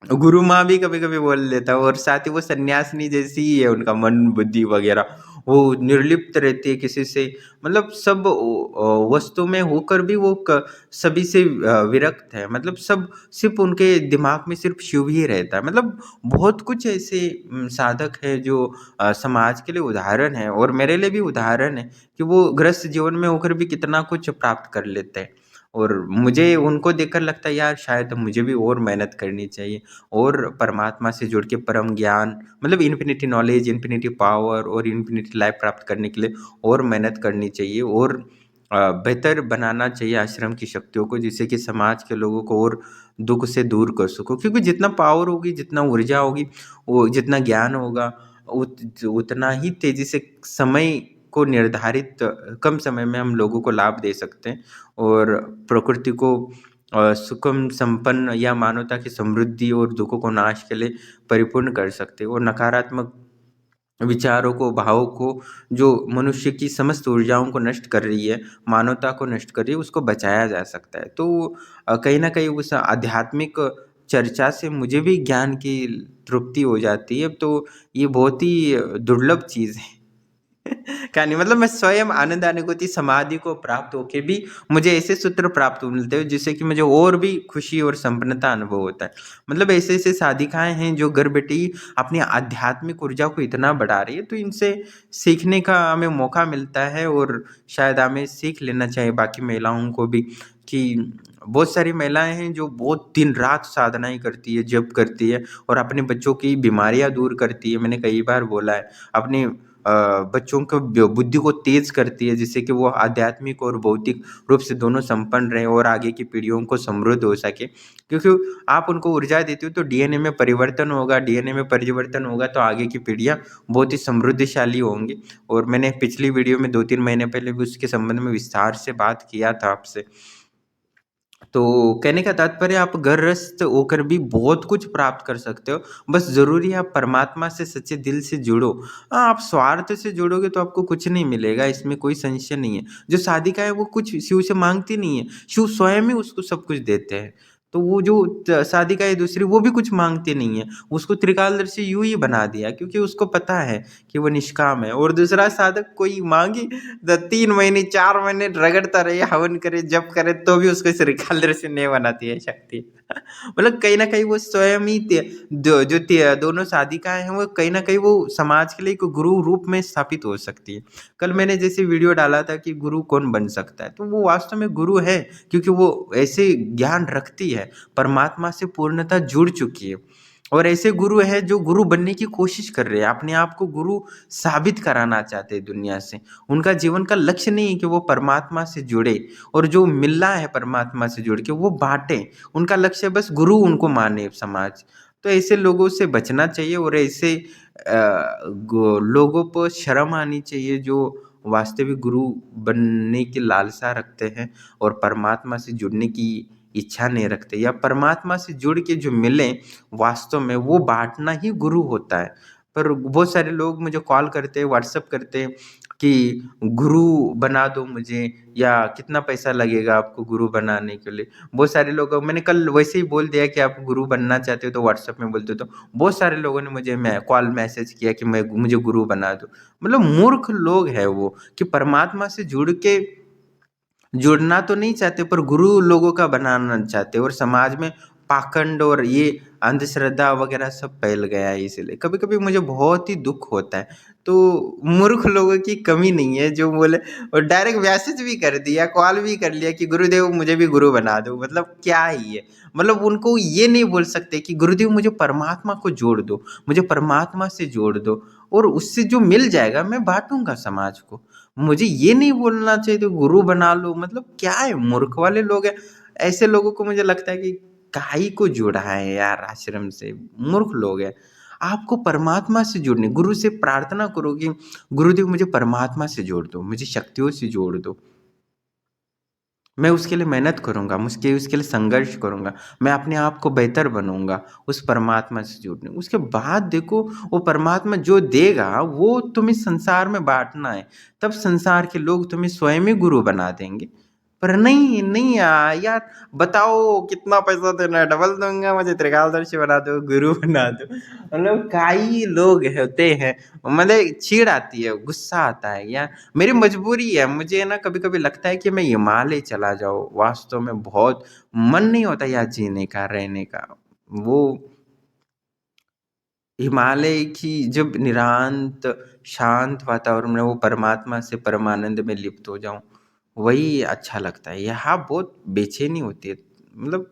गुरु माँ भी कभी कभी बोल लेता हूँ। और साथ ही वो सन्यासिनी जैसी ही है, उनका मन बुद्धि वगैरह, वो निर्लिप्त रहती है किसी से, मतलब सब वस्तु में होकर भी वो सभी से विरक्त है, मतलब सब सिर्फ उनके दिमाग में सिर्फ शिव ही रहता है। मतलब बहुत कुछ ऐसे साधक है जो समाज के लिए उदाहरण है, और मेरे लिए भी उदाहरण है कि वो गृहस्थ जीवन में होकर भी कितना कुछ प्राप्त कर लेते हैं। और मुझे उनको देखकर लगता है यार शायद मुझे भी और मेहनत करनी चाहिए, और परमात्मा से जुड़ के परम ज्ञान, मतलब इन्फिनिटी नॉलेज, इन्फिनिटी पावर और इन्फिनिटी लाइफ प्राप्त करने के लिए और मेहनत करनी चाहिए, और बेहतर बनाना चाहिए आश्रम की शक्तियों को, जिससे कि समाज के लोगों को और दुख से दूर कर सको। क्योंकि जितना पावर होगी, जितना ऊर्जा होगी, वो जितना ज्ञान होगा, उतना ही तेजी से समय को निर्धारित कम समय में हम लोगों को लाभ दे सकते हैं, और प्रकृति को सुखम संपन्न या मानवता की समृद्धि और दुखों को नाश के लिए परिपूर्ण कर सकते हैं। और नकारात्मक विचारों को, भावों को, जो मनुष्य की समस्त ऊर्जाओं को नष्ट कर रही है, मानवता को नष्ट कर रही है, उसको बचाया जा सकता है। तो कहीं ना कहीं उस आध्यात्मिक चर्चा से मुझे भी ज्ञान की तृप्ति हो जाती है। तो ये बहुत ही दुर्लभ चीज़ है। कहानी मतलब मैं स्वयं आनंद अनुभूति समाधि को प्राप्त होके भी मुझे ऐसे सूत्र प्राप्त मिलते हैं जिससे कि मुझे और भी खुशी और संपन्नता अनुभव होता है। मतलब ऐसे ऐसे साधिकाएं हैं जो घर बैठी अपनी आध्यात्मिक ऊर्जा को इतना बढ़ा रही है, तो इनसे सीखने का हमें मौका मिलता है, और शायद हमें सीख लेना चाहिए बाकी महिलाओं को भी, कि बहुत सारी महिलाएं हैं जो बहुत दिन रात साधनाएं करती है, जप करती है, और अपने बच्चों की बीमारियां दूर करती है। मैंने कई बार बोला है, अपने बच्चों को बुद्धि को तेज करती है, जिससे कि वो आध्यात्मिक और भौतिक रूप से दोनों संपन्न रहे और आगे की पीढ़ियों को समृद्ध हो सके। क्योंकि आप उनको ऊर्जा देते हो तो डीएनए में परिवर्तन होगा, डीएनए में परिवर्तन होगा तो आगे की पीढ़ियां बहुत ही समृद्धशाली होंगी। और मैंने पिछली वीडियो में 2-3 महीने पहले भी उसके संबंध में विस्तार से बात किया था आपसे। तो कहने का तात्पर्य, आप गृहस्थ होकर भी बहुत कुछ प्राप्त कर सकते हो, बस ज़रूरी है आप परमात्मा से सच्चे दिल से जुड़ो। आप स्वार्थ से जुड़ोगे तो आपको कुछ नहीं मिलेगा, इसमें कोई संशय नहीं है। जो साधिका है वो कुछ शिव से मांगती नहीं है, शिव स्वयं ही उसको सब कुछ देते हैं। तो वो जो साधिका है दूसरी, वो भी कुछ मांगती नहीं है, उसको त्रिकालदर्शी यूं ही बना दिया क्योंकि उसको पता है कि वो निष्काम है। और दूसरा साधक कोई मांगे 3 महीने 4 महीने रगड़ता रहे, हवन करे, जप करे, तो भी उसको श्रीकाल से नहीं बनाती है शक्ति। मतलब कहीं ना कहीं वो स्वयं ही दोनों साधिकाएं हैं, वो कहीं ना कहीं वो समाज के लिए एक गुरु रूप में स्थापित हो सकती है। कल मैंने जैसे वीडियो डाला था कि गुरु कौन बन सकता है, तो वो वास्तव में गुरु है, क्योंकि वो ऐसे ज्ञान रखती है, परमात्मा से पूर्णतः जुड़ चुकी है। और ऐसे गुरु है जो गुरु बनने की कोशिश कर रहे हैं, अपने आप को गुरु साबित कराना चाहते हैं दुनिया से। उनका जीवन का लक्ष्य नहीं है कि वो परमात्मा से जुड़े, और जो मिलना है परमात्मा से जुड़ के वो बांटे। उनका लक्ष्य बस गुरु उनको माने समाज। तो ऐसे लोगों से बचना चाहिए, और ऐसे लोगों पर शर्म आनी चाहिए जो वास्तविक गुरु बनने की लालसा रखते हैं और परमात्मा से जुड़ने की इच्छा नहीं रखते, या परमात्मा से जुड़ के जो मिले वास्तव में वो बांटना ही गुरु होता है। पर बहुत सारे लोग मुझे कॉल करते हैं, व्हाट्सएप करते हैं कि गुरु बना दो मुझे, या कितना पैसा लगेगा आपको गुरु बनाने के लिए। बहुत सारे लोग, मैंने कल वैसे ही बोल दिया कि आप गुरु बनना चाहते हो तो व्हाट्सएप में बोलते, तो बहुत सारे लोगों ने मुझे कॉल मैसेज किया कि मुझे गुरु बना दो। मतलब मूर्ख लोग हैं वो, कि परमात्मा से जुड़ना तो नहीं चाहते पर गुरु लोगों का बनाना चाहते, और समाज में पाखंड और ये अंधश्रद्धा वगैरह सब फैल गया है। इसीलिए कभी कभी मुझे बहुत ही दुख होता है। तो मूर्ख लोगों की कमी नहीं है जो बोले, और डायरेक्ट मैसेज भी कर दिया, कॉल भी कर लिया कि गुरुदेव मुझे भी गुरु बना दो। मतलब क्या ही है, मतलब उनको ये नहीं बोल सकते कि गुरुदेव मुझे परमात्मा को जोड़ दो, मुझे परमात्मा से जोड़ दो, और उससे जो मिल जाएगा मैं बांटूंगा समाज को। मुझे ये नहीं बोलना चाहिए तो गुरु बना लो। मतलब क्या है, मूर्ख वाले लोग हैं। ऐसे लोगों को मुझे लगता है कि काहे को जोड़ा है यार आश्रम से, मूर्ख लोग हैं। आपको परमात्मा से जुड़ने, गुरु से प्रार्थना करो कि गुरुदेव मुझे परमात्मा से जोड़ दो, मुझे शक्तियों से जोड़ दो, मैं उसके लिए मेहनत करूँगा, उसके लिए संघर्ष करूँगा, मैं अपने आप को बेहतर बनूँगा उस परमात्मा से जुड़ने। उसके बाद देखो वो परमात्मा जो देगा वो तुम्हें संसार में बाँटना है, तब संसार के लोग तुम्हें स्वयं ही गुरु बना देंगे। पर नहीं, नहीं यार बताओ कितना पैसा देना है, डबल दूँगा, मुझे त्रिकालदर्शी बना दो, गुरु बना दो। मतलब कई लोग होते हैं, मतलब चिढ़ आती है, गुस्सा आता है यार। मेरी मजबूरी है, मुझे ना कभी-कभी लगता है कि मैं हिमालय चला जाऊँ, वास्तव में बहुत मन नहीं होता यार जीने का, रहने का। वो हिमालय की जब निरांत, शांत वातावरण में वो परमात्मा से परमानंद में लिप्त हो जाऊँ, वही अच्छा लगता है। यहाँ बहुत बेचैनी होती है, मतलब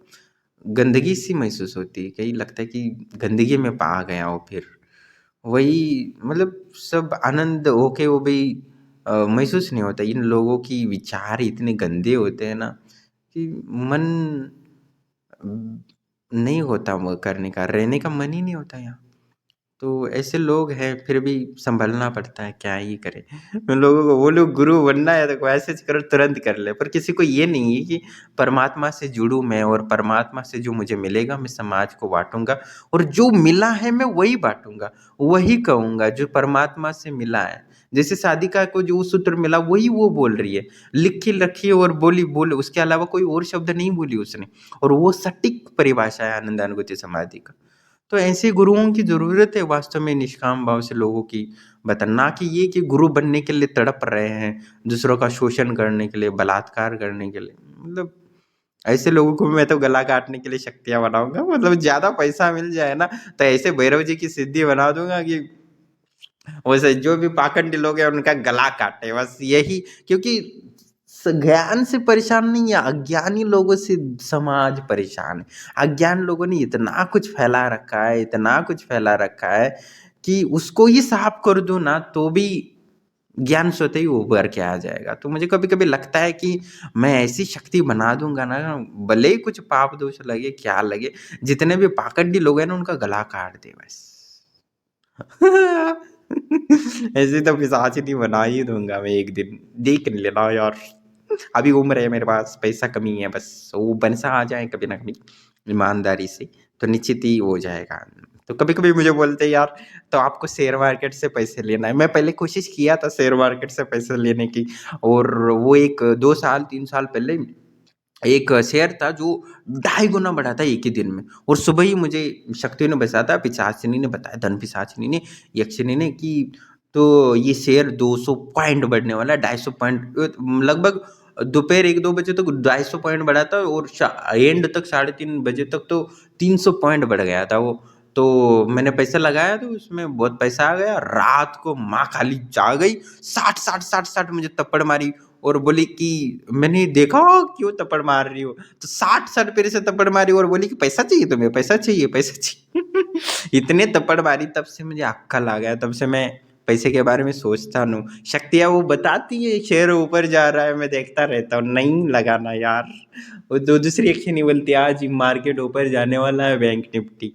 गंदगी सी महसूस होती है, कहीं लगता है कि गंदगी में आ गया हूँ फिर। वही मतलब सब आनंद होके वो भी महसूस नहीं होता। इन लोगों की विचार इतने गंदे होते हैं ना कि मन नहीं होता वो करने का, रहने का मन ही नहीं होता यहाँ। तो ऐसे लोग हैं, फिर भी संभलना पड़ता है, क्या ही करें। उन लोगों को, वो लोग गुरु बनना है तो ऐसे करो तुरंत कर ले, पर किसी को ये नहीं है कि परमात्मा से जुड़ूं मैं, और परमात्मा से जो मुझे मिलेगा मैं समाज को बांटूंगा, और जो मिला है मैं वही बांटूंगा, वही कहूंगा जो परमात्मा से मिला है। जैसे साधिका को जो सूत्र मिला वही वो बोल रही है, लिख के रखी है और बोले, उसके अलावा कोई और शब्द नहीं बोली उसने, और वो सटीक परिभाषा है आनंदानुभूति समाधि का। तो ऐसे गुरुओं की ज़रूरत है वास्तव में, निष्काम भाव से लोगों की बताना, ना कि ये कि गुरु बनने के लिए तड़प रहे हैं, दूसरों का शोषण करने के लिए, बलात्कार करने के लिए। मतलब ऐसे लोगों को मैं तो गला काटने के लिए शक्तियाँ बनाऊंगा, मतलब ज़्यादा पैसा मिल जाए ना तो ऐसे भैरव जी की सिद्धि बना दूंगा कि वैसे जो भी पाखंडी लोग हैं उनका गला काटे, बस यही। क्योंकि ज्ञान से परेशान नहीं है, अज्ञानी लोगों से समाज परेशान है। अज्ञान लोगों ने इतना कुछ फैला रखा है, इतना कुछ फैला रखा है कि उसको ही साफ कर दो ना तो भी ज्ञान स्वतः ही उभर के आ जाएगा। तो मुझे कभी कभी लगता है कि मैं ऐसी शक्ति बना दूंगा ना, भले ही कुछ पाप दोष लगे क्या लगे, जितने भी पाखंडी लोग हैं ना उनका गला काट दे बस। ऐसे तो पिशाचिनी बना ही दूंगा मैं एक दिन, देख लेना यार। अभी उम्र है मेरे पास, पैसा कमी है, बस वो बनसा आ जाए कभी ना कभी ईमानदारी से तो निश्चित ही हो जाएगा। तो कभी कभी मुझे बोलते हैं यार तो आपको शेयर मार्केट से पैसे लेना है। मैं पहले कोशिश किया था शेयर मार्केट से पैसे लेने की, और वो एक 2 साल 3 साल पहले एक शेयर था जो 2.5 गुना बढ़ा था एक ही दिन में। और सुबह ही मुझे शक्तियों ने बताया था, पिशाचिनी ने बताया, धन पिशाचिनी ने, यक्षिनी ने, कि तो ये शेयर 200 पॉइंट बढ़ने वाला है, 250 पॉइंट लगभग। दोपहर 1-2 बजे तक 250 पॉइंट बढ़ा था, और एंड तक 3:30 बजे तक तो 300 पॉइंट बढ़ गया था वो। तो मैंने पैसा लगाया तो उसमें बहुत पैसा आ गया। रात को माँ काली जा गई, 60 मुझे थप्पड़ मारी और बोली कि मैंने देखा क्यों थप्पड़ मार रही हो, तो 60 मेरे से थप्पड़ मारी और बोली कि पैसा चाहिए तुम्हें, पैसा चाहिए, पैसा चाहिए। इतने थप्पड़ मारी, तब से मुझे अक्कल आ गया, तब से मैं पैसे के बारे में सोचता हूँ। शक्तियाँ वो बताती है शेयर ऊपर जा रहा है, मैं देखता रहता हूँ, नहीं लगाना यार। वो दूसरी अक्षर नहीं बोलती आज मार्केट ऊपर जाने वाला है, बैंक निफ्टी।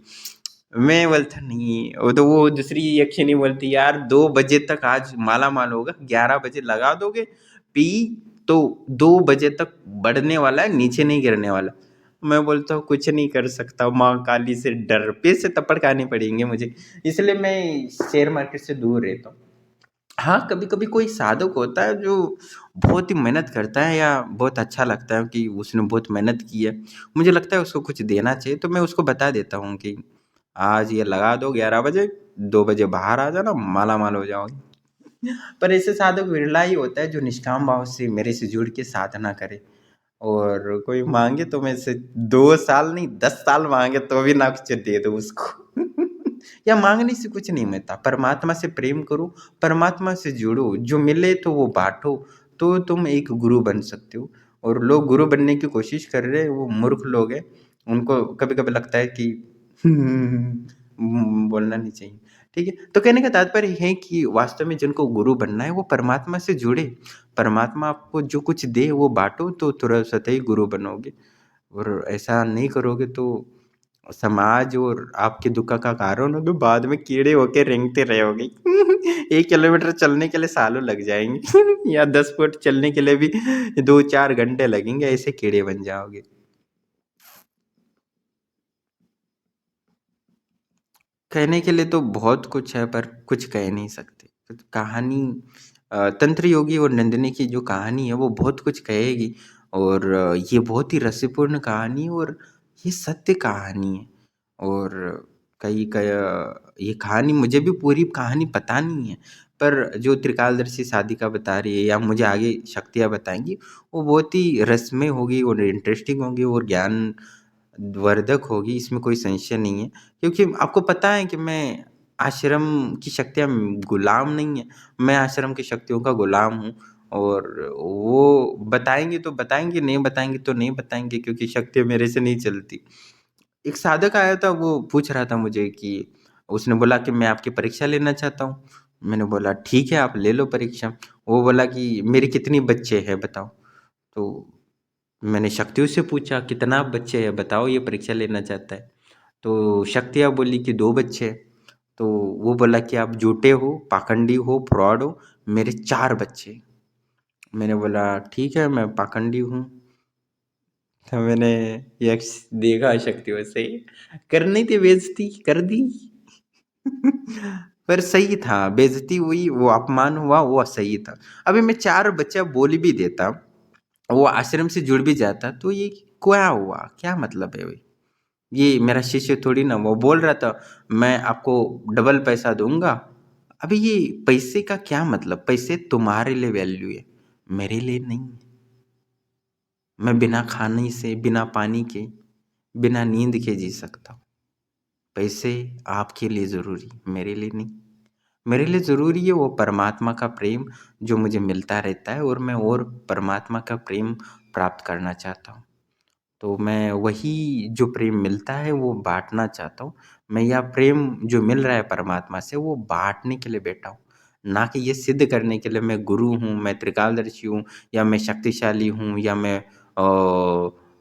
मैं बोलता नहीं, वो तो वो दूसरी यक्षिणी नहीं बोलती यार 2 बजे तक आज माला माल होगा, 11 बजे लगा दोगे पी तो 2 बजे तक बढ़ने वाला है, नीचे नहीं गिरने वाला। मैं बोलता हूँ कुछ नहीं कर सकता, माँ काली से डर पे से थप्पड़ खाने पड़ेंगे मुझे, इसलिए मैं शेयर मार्केट से दूर रहता हूँ। हाँ, कभी कभी कोई साधक होता है जो बहुत ही मेहनत करता है, या बहुत अच्छा लगता है कि उसने बहुत मेहनत की है, मुझे लगता है उसको कुछ देना चाहिए, तो मैं उसको बता देता हूँ कि आज ये लगा दो 11 बजे, 2 बजे बाहर आ जाना, माला माल हो जाओगे। पर ऐसे साधक विरला ही होता है जो निष्काम भाव से मेरे से जुड़ के साधना करे। और कोई मांगे तो मैं से 2 साल नहीं 10 साल मांगे तो भी ना कुछ दे दो उसको। या मांगने से कुछ नहीं मिलता, परमात्मा से प्रेम करो, परमात्मा से जुड़ो, जो मिले तो वो बांटो, तो तुम एक गुरु बन सकते हो। और लोग गुरु बनने की कोशिश कर रहे हैं वो मूर्ख लोग हैं, उनको कभी कभी लगता है कि बोलना नहीं चाहिए, ठीक है। तो कहने का तात्पर्य है कि वास्तव में जिनको गुरु बनना है वो परमात्मा से जुड़े, परमात्मा आपको जो कुछ दे वो बांटो, तो तुरंत सतही गुरु बनोगे। और ऐसा नहीं करोगे तो समाज और आपके दुख का कारण हो, तो बाद में कीड़े होके रेंगते रहोगे। 1 किलोमीटर चलने के लिए सालों लग जाएँगे या 10 फुट चलने के लिए भी 2-4 घंटे लगेंगे, ऐसे कीड़े बन जाओगे। कहने के लिए तो बहुत कुछ है, पर कुछ कह नहीं सकते। तो कहानी तंत्र योगी और नंदिनी की जो कहानी है वो बहुत कुछ कहेगी, और ये बहुत ही रहस्यपूर्ण कहानी है, और ये सत्य कहानी है। और कई ये कहानी मुझे भी पूरी कहानी पता नहीं है, पर जो त्रिकालदर्शी साधिका बता रही है या मुझे आगे शक्तियाँ बताएँगी, वो बहुत ही रसमय होगी और इंटरेस्टिंग होगी और ज्ञान वर्धक होगी, इसमें कोई संशय नहीं है। क्योंकि आपको पता है कि मैं आश्रम की शक्तियाँ गुलाम नहीं है, मैं आश्रम की शक्तियों का गुलाम हूँ, और वो बताएँगे तो बताएँगे, नहीं बताएँगे तो नहीं बताएँगे, क्योंकि शक्तियाँ मेरे से नहीं चलती। एक साधक आया था, वो पूछ रहा था मुझे कि उसने बोला कि मैं आपकी परीक्षा लेना चाहता हूँ। मैंने बोला ठीक है, आप ले लो परीक्षा। वो बोला कि मेरे कितने बच्चे हैं बताओ? तो मैंने शक्तियों से पूछा कितना बच्चे हैं बताओ, ये परीक्षा लेना चाहता है। तो शक्तियाँ बोली कि 2 बच्चे हैं। तो वो बोला कि आप झूठे हो, पाखंडी हो, फ्रॉड हो, मेरे 4 बच्चे हैं। मैंने बोला ठीक है, मैं पाखंडी हूँ। तो मैंने यक्स देखा शक्तियों से, करनी थी बेइज्जती, कर दी। पर सही था, बेइज्जती हुई, वो अपमान हुआ, वो सही था। अभी मैं 4 बच्चा बोल भी देता, वो आश्रम से जुड़ भी जाता, तो ये क्या हुआ? क्या मतलब है भाई? ये मेरा शिष्य थोड़ी ना, वो बोल रहा था मैं आपको डबल पैसा दूँगा। अभी ये पैसे का क्या मतलब? पैसे तुम्हारे लिए वैल्यू है, मेरे लिए नहीं। मैं बिना खाने से, बिना पानी के, बिना नींद के जी सकता हूँ। पैसे आपके लिए ज़रूरी, मेरे लिए नहीं। मेरे लिए ज़रूरी है वो परमात्मा का प्रेम जो मुझे मिलता रहता है, और मैं और परमात्मा का प्रेम प्राप्त करना चाहता हूँ। तो मैं वही जो प्रेम मिलता है वो बाँटना चाहता हूँ। मैं यह प्रेम जो मिल रहा है परमात्मा से वो बाँटने के लिए बैठा हूँ। ना कि ये सिद्ध करने के लिए मैं गुरु हूँ, मैं त्रिकालदर्शी हूँ, या मैं शक्तिशाली हूँ, या मैं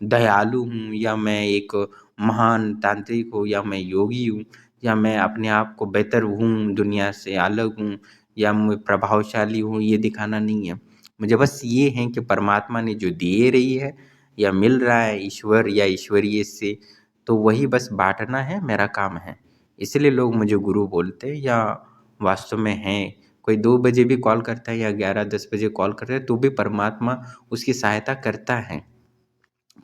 दयालु हूँ, या मैं एक महान तांत्रिक हूँ, या मैं योगी हूँ, या मैं अपने आप को बेहतर हूँ, दुनिया से अलग हूँ, या मैं प्रभावशाली हूँ, ये दिखाना नहीं है। मुझे बस ये है कि परमात्मा ने जो दे रही है या मिल रहा है ईश्वर या ईश्वरीय से, तो वही बस बाँटना है, मेरा काम है। इसलिए लोग मुझे गुरु बोलते हैं, या वास्तव में हैं। कोई 2 बजे भी कॉल करता है या 11-10 बजे कॉल करता है, तो भी परमात्मा उसकी सहायता करता है।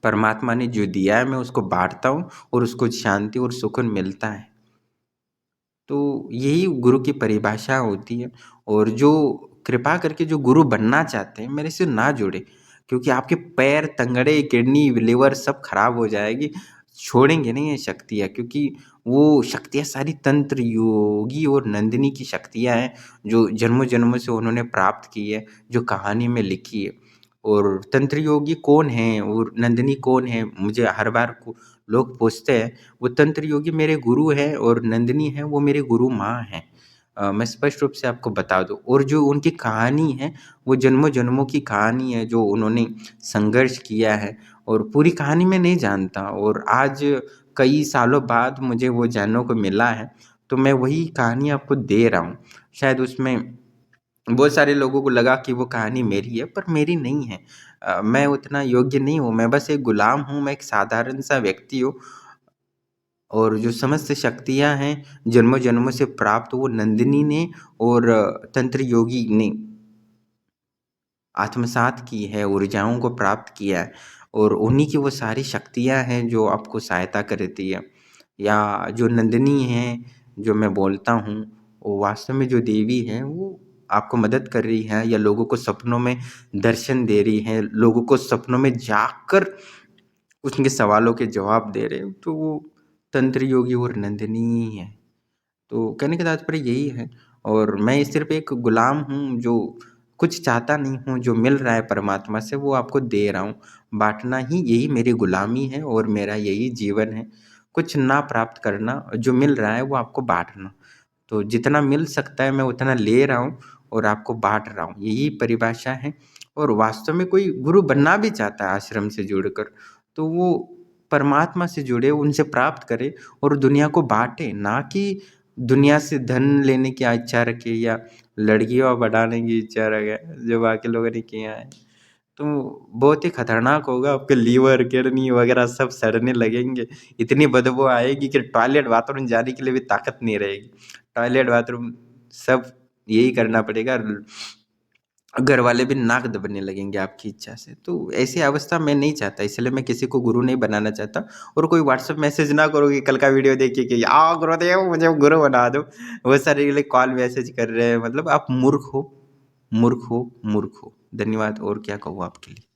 परमात्मा ने जो दिया है मैं उसको बाँटता हूँ, और उसको शांति और सुकून मिलता है। तो यही गुरु की परिभाषा होती है, और जो कृपा करके जो गुरु बनना चाहते हैं मेरे से ना जुड़े, क्योंकि आपके पैर, तंगड़े, किडनी, लिवर सब खराब हो जाएगी, छोड़ेंगे नहीं ये शक्तियाँ, क्योंकि वो शक्तियाँ सारी तंत्र योगी और नंदिनी की शक्तियाँ हैं, जो जन्मों-जन्मों से उन्होंने प्राप्त की है, जो कहानी में लिखी है। और तंत्र योगी कौन हैं और नंदिनी कौन है? मुझे हर बार को लोग पूछते हैं। वो तंत्र योगी मेरे गुरु हैं, और नंदिनी है वो मेरी गुरु माँ हैं। मैं स्पष्ट रूप से आपको बता दूँ, और जो उनकी कहानी है वो जन्मों-जन्मों की कहानी है, जो उन्होंने संघर्ष किया है, और पूरी कहानी मैं नहीं जानता, और आज कई सालों बाद मुझे वो जानने को मिला है, तो मैं वही कहानी आपको दे रहा हूँ। शायद उसमें बहुत सारे लोगों को लगा कि वो कहानी मेरी है, पर मेरी नहीं है। मैं उतना योग्य नहीं हूँ, मैं बस एक गुलाम हूँ, मैं एक साधारण सा व्यक्ति हूँ, और जो समस्त शक्तियाँ हैं जन्मों-जन्मों से प्राप्त, वो नंदिनी ने और तंत्र योगी ने आत्मसात की है, ऊर्जाओं को प्राप्त किया है, और उन्हीं की वो सारी शक्तियाँ हैं जो आपको सहायता करती है। या जो नंदिनी हैं, जो मैं बोलता हूँ, वो वास्तव में जो देवी हैं, वो आपको मदद कर रही हैं, या लोगों को सपनों में दर्शन दे रही हैं, लोगों को सपनों में जाकर उनके सवालों के जवाब दे रहे हैं, तो वो तंत्र योगी और नंदिनी ही है। तो कहने का तात्पर्य यही है, और मैं सिर्फ़ एक गुलाम हूँ जो कुछ चाहता नहीं हूँ, जो मिल रहा है परमात्मा से वो आपको दे रहा हूँ। बाँटना ही यही मेरी गुलामी है, और मेरा यही जीवन है। कुछ ना प्राप्त करना, जो मिल रहा है वो आपको बाँटना। तो जितना मिल सकता है मैं उतना ले रहा हूँ, और आपको बाँट रहा हूँ, यही परिभाषा है। और वास्तव में कोई गुरु बनना भी चाहता है आश्रम से जुड़कर, तो वो परमात्मा से जुड़े, उनसे प्राप्त करे और दुनिया को बांटे, ना कि दुनिया से धन लेने की इच्छा रखे या लड़कियां बढ़ाने की इच्छा रखे जो बाकी लोगों ने किया है। तो बहुत ही खतरनाक होगा, आपके लीवर किडनी वगैरह सब सड़ने लगेंगे, इतनी बदबू आएगी कि टॉयलेट बाथरूम जाने के लिए भी ताकत नहीं रहेगी। टॉयलेट बाथरूम सब यही करना पड़ेगा, घर वाले भी नाक दबने लगेंगे आपकी इच्छा से। तो ऐसी अवस्था मैं नहीं चाहता, इसलिए मैं किसी को गुरु नहीं बनाना चाहता। और कोई व्हाट्सएप मैसेज ना करो कि कल का वीडियो देखिए कि आ गुरुदेव मुझे गुरु बना दो, वो सारे के लिए कॉल मैसेज कर रहे हैं। मतलब आप मूर्ख हो, मूर्ख हो, मूर्ख हो। धन्यवाद, और क्या कहूँ आपके लिए।